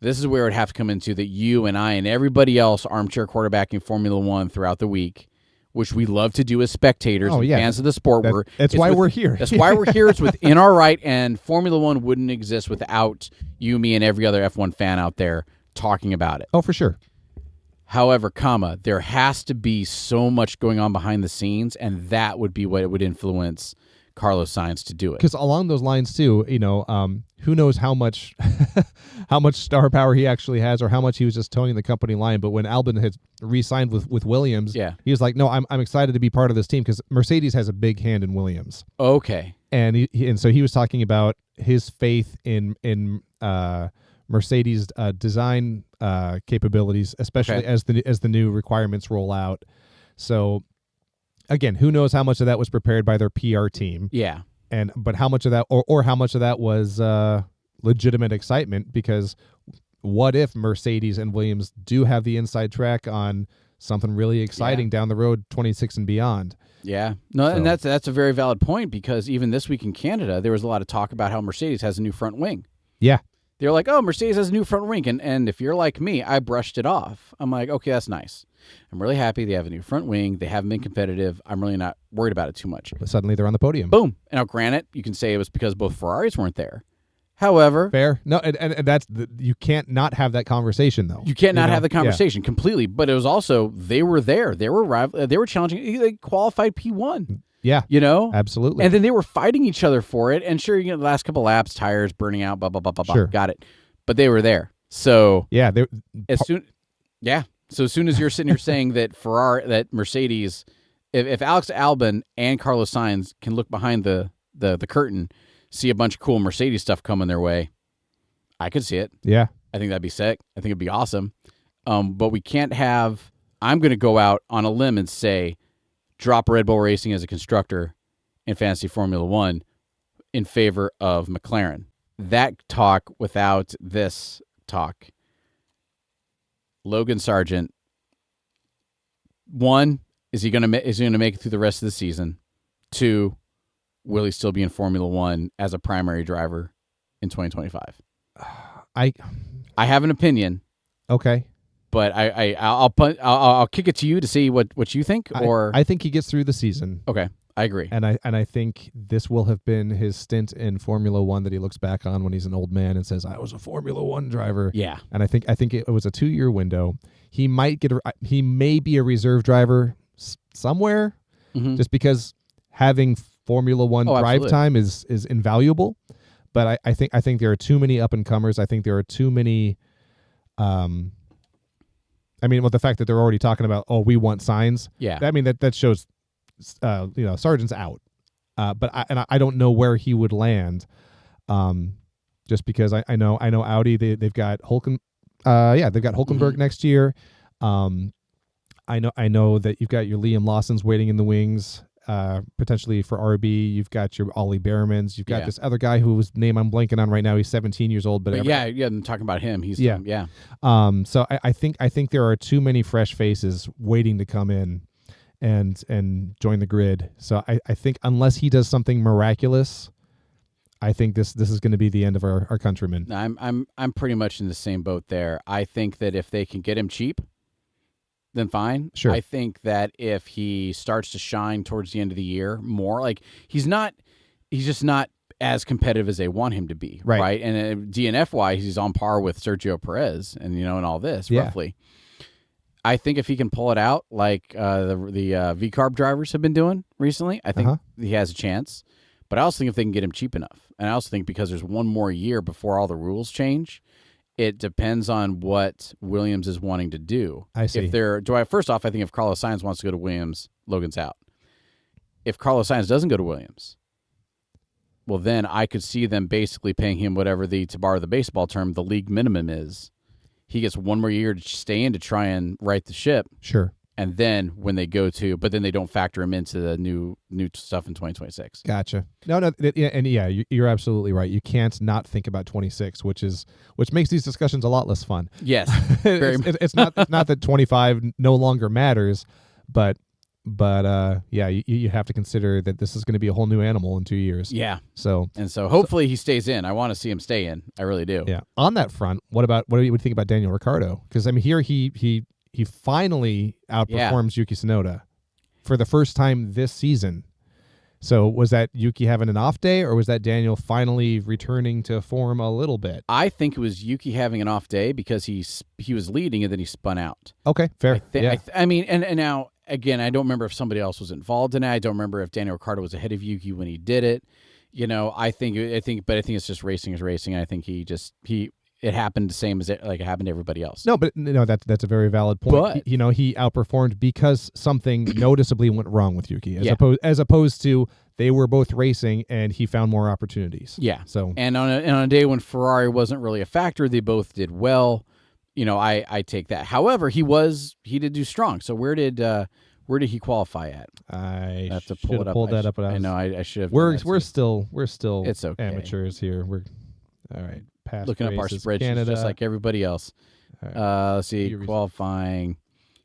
This is where it would have to come into that you and I and everybody else armchair quarterbacking Formula One throughout the week, which we love to do as spectators and fans of the sport. That's why we're here. That's why we're here. It's within our right, and Formula One wouldn't exist without you, me, and every other F1 fan out there talking about it. Oh, for sure. However, there has to be so much going on behind the scenes, and that would be what it would influence Carlos Sainz to do it. Because along those lines too, who knows how much star power he actually has, or how much he was just towing the company line. But when Albon had re-signed with Williams, he was like, "No, I'm excited to be part of this team," because Mercedes has a big hand in Williams. Okay, and so he was talking about his faith in Mercedes design capabilities, especially as the new requirements roll out. So again, who knows how much of that was prepared by their PR team? Yeah. But how much of that, or how much of that was legitimate excitement? Because what if Mercedes and Williams do have the inside track on something really exciting down the road, 26 and beyond? Yeah. No, and that's a very valid point, because even this week in Canada, there was a lot of talk about how Mercedes has a new front wing. Yeah. They're like, oh, Mercedes has a new front wing. And if you're like me, I brushed it off. I'm like, okay, that's nice. I'm really happy they have a new front wing. They haven't been competitive. I'm really not worried about it too much. But suddenly they're on the podium. Boom. And now, granted, you can say it was because both Ferraris weren't there. However, fair. No, and that's you can't not have that conversation though. You can't not have the conversation completely. But it was also, they were there. They were challenging. They qualified P1. Yeah. Absolutely. And then they were fighting each other for it. And sure, the last couple laps, tires burning out, blah, blah, blah, blah, blah. Sure. Got it. But they were there. So yeah, So as soon as you're sitting here saying that Mercedes, if Alex Albon and Carlos Sainz can look behind the curtain, see a bunch of cool Mercedes stuff coming their way, I could see it. Yeah. I think that'd be sick. I think it'd be awesome. But we can't have, I'm going to go out on a limb and say, drop Red Bull Racing as a constructor in Fantasy Formula One in favor of McLaren. That talk without this talk. Logan Sargent. One, is he going to make it through the rest of the season? Two, will he still be in Formula One as a primary driver in 2025? I have an opinion. Okay. But I'll kick it to you to see what you think. Or I think he gets through the season. Okay, I agree. And I think this will have been his stint in Formula One that he looks back on when he's an old man and says, "I was a Formula One driver." Yeah. And I think it was a 2-year window. He may be a reserve driver somewhere, just because having Formula One drive absolutely. time is invaluable. But I think there are too many up and comers. I think there are too many. I mean, with the fact that they're already talking about, we want signs. Yeah. I mean that shows, Sargent's out. But I don't know where he would land. Just because I know Audi, they've got Hulkenberg next year. I know that you've got your Liam Lawson's waiting in the wings, potentially for RB. You've got your Ollie Behrmans. You've got this other guy whose name I'm blanking on right now. He's 17 years old, but I'm talking about him. He's So I think there are too many fresh faces waiting to come in and join the grid. So I think unless he does something miraculous, I think this is going to be the end of our countryman. I'm pretty much in the same boat there. I think that if they can get him cheap, then fine. Sure. I think that if he starts to shine towards the end of the year more, like he's just not as competitive as they want him to be, right? And DNF wise, he's on par with Sergio Perez, and and all this roughly. I think if he can pull it out, like the V-Carb drivers have been doing recently, I think he has a chance. But I also think if they can get him cheap enough, and I also think because there's one more year before all the rules change, it depends on what Williams is wanting to do. I see. First off, I think if Carlos Sainz wants to go to Williams, Logan's out. If Carlos Sainz doesn't go to Williams, well, then I could see them basically paying him whatever to borrow the baseball term, the league minimum is. He gets one more year to stay in to try and right the ship. Sure. And then when they but then they don't factor him into the new stuff in 2026. Gotcha. No, you're absolutely right. You can't not think about 26, which makes these discussions a lot less fun. Yes, it's not that 25 no longer matters, but you have to consider that this is going to be a whole new animal in 2 years. Yeah. So hopefully he stays in. I want to see him stay in. I really do. Yeah. On that front, what do you think about Daniel Ricciardo? Because I mean, here he finally outperforms Yuki Tsunoda for the first time this season. So was that Yuki having an off day, or was that Daniel finally returning to form a little bit? I think it was Yuki having an off day because he was leading and then he spun out. Okay, fair. I mean, and now, again, I don't remember if somebody else was involved in it. I don't remember if Daniel Ricciardo was ahead of Yuki when he did it. I think it's just racing is racing. And I think it happened the same as it happened to everybody else. No, but that's a very valid point. But, he outperformed because something noticeably went wrong with Yuki, as opposed to they were both racing and he found more opportunities. Yeah. So and on a day when Ferrari wasn't really a factor, they both did well. I take that. However, he did do strong. So where did he qualify at? I have to pull it up. Pulled that up. I know. I should have. We're still it's okay. amateurs here. We're all right. Past looking up our spreadsheets Canada. just like everybody else. Right. Let's see. Qualifying.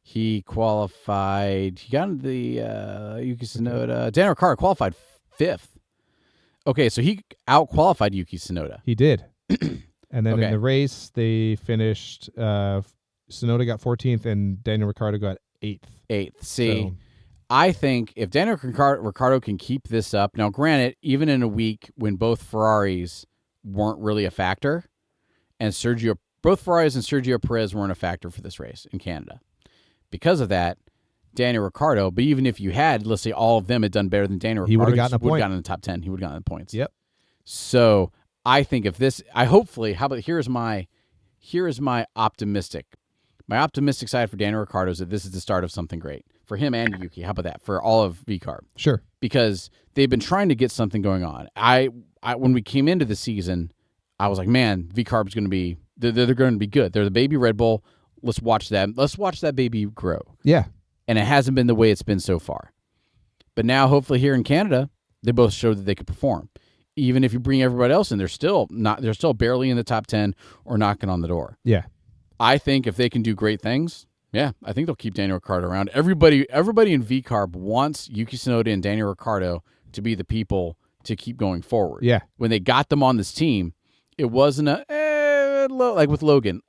He qualified. He got into the Yuki Tsunoda. Daniel Ricciardo qualified 5th. Okay, so he out-qualified Yuki Tsunoda. He did. And then in the race, they finished. Tsunoda got 14th, and Daniel Ricciardo got 8th. 8th. See, I think if Daniel Ricciardo can keep this up, now granted, even in a week when both Ferraris weren't really a factor, and both Ferraris and Sergio Perez weren't a factor for this race in Canada. Because of that, Daniel Ricciardo, but even if you had, let's say all of them had done better than Daniel Ricciardo, he would have gotten a point. Would have gotten in the top 10. He would have gotten the points. Yep. So I think here's my optimistic. My optimistic side for Daniel Ricciardo is that this is the start of something great for him and Yuki. How about that for all of V-Carb? Sure. Because they've been trying to get something going on. When we came into the season, I was like, man, V-Carb's going to be they're going to be good. They're the baby Red Bull. Let's watch them. Let's watch that baby grow. Yeah. And it hasn't been the way it's been so far. But now, hopefully, here in Canada, they both showed that they could perform. Even if you bring everybody else in, they're still barely in the top 10 or knocking on the door. Yeah. I think if they can do great things, I think they'll keep Daniel Ricciardo around. Everybody in V-Carb wants Yuki Tsunoda and Daniel Ricciardo to be the people to keep going forward. Yeah. When they got them on this team, it wasn't like with Logan.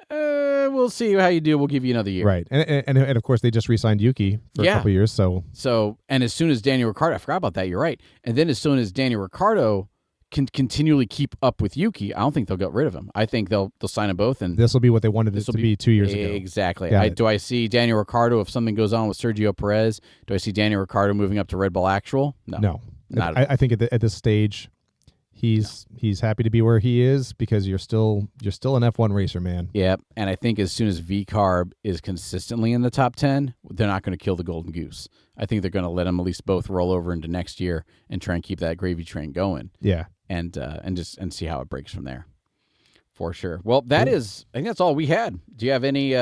we'll see how you do. We'll give you another year. Right. And of course, they just re-signed Yuki for a couple of years. So, and as soon as Daniel Ricciardo, I forgot about that. You're right. And then as soon as Daniel Ricciardo can continually keep up with Yuki, I don't think they'll get rid of him. I think they'll sign them both. And this will be what they wanted it to be 2 years ago. Exactly. Do I see Daniel Ricciardo, if something goes on with Sergio Perez, do I see Daniel Ricciardo moving up to Red Bull Actual? No. Not I think at this stage, he's happy to be where he is because you're still an F1 racer, man. Yeah, and I think as soon as V-Carb is consistently in the top 10, they're not going to kill the golden goose. I think they're going to let them at least both roll over into next year and try and keep that gravy train going. Yeah, and see how it breaks from there, for sure. Well, I think that's all we had. Do you have any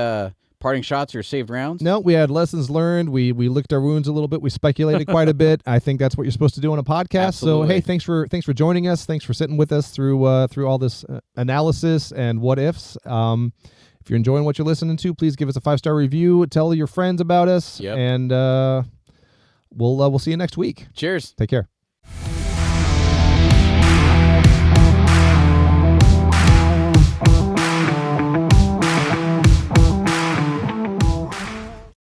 parting shots or saved rounds? No, we had lessons learned. We licked our wounds a little bit. We speculated quite a bit. I think that's what you're supposed to do on a podcast. Absolutely. So hey, thanks for joining us. Thanks for sitting with us through all this analysis and what ifs. If you're enjoying what you're listening to, please give us a 5-star review. Tell your friends about us. Yep. And we'll see you next week. Cheers. Take care.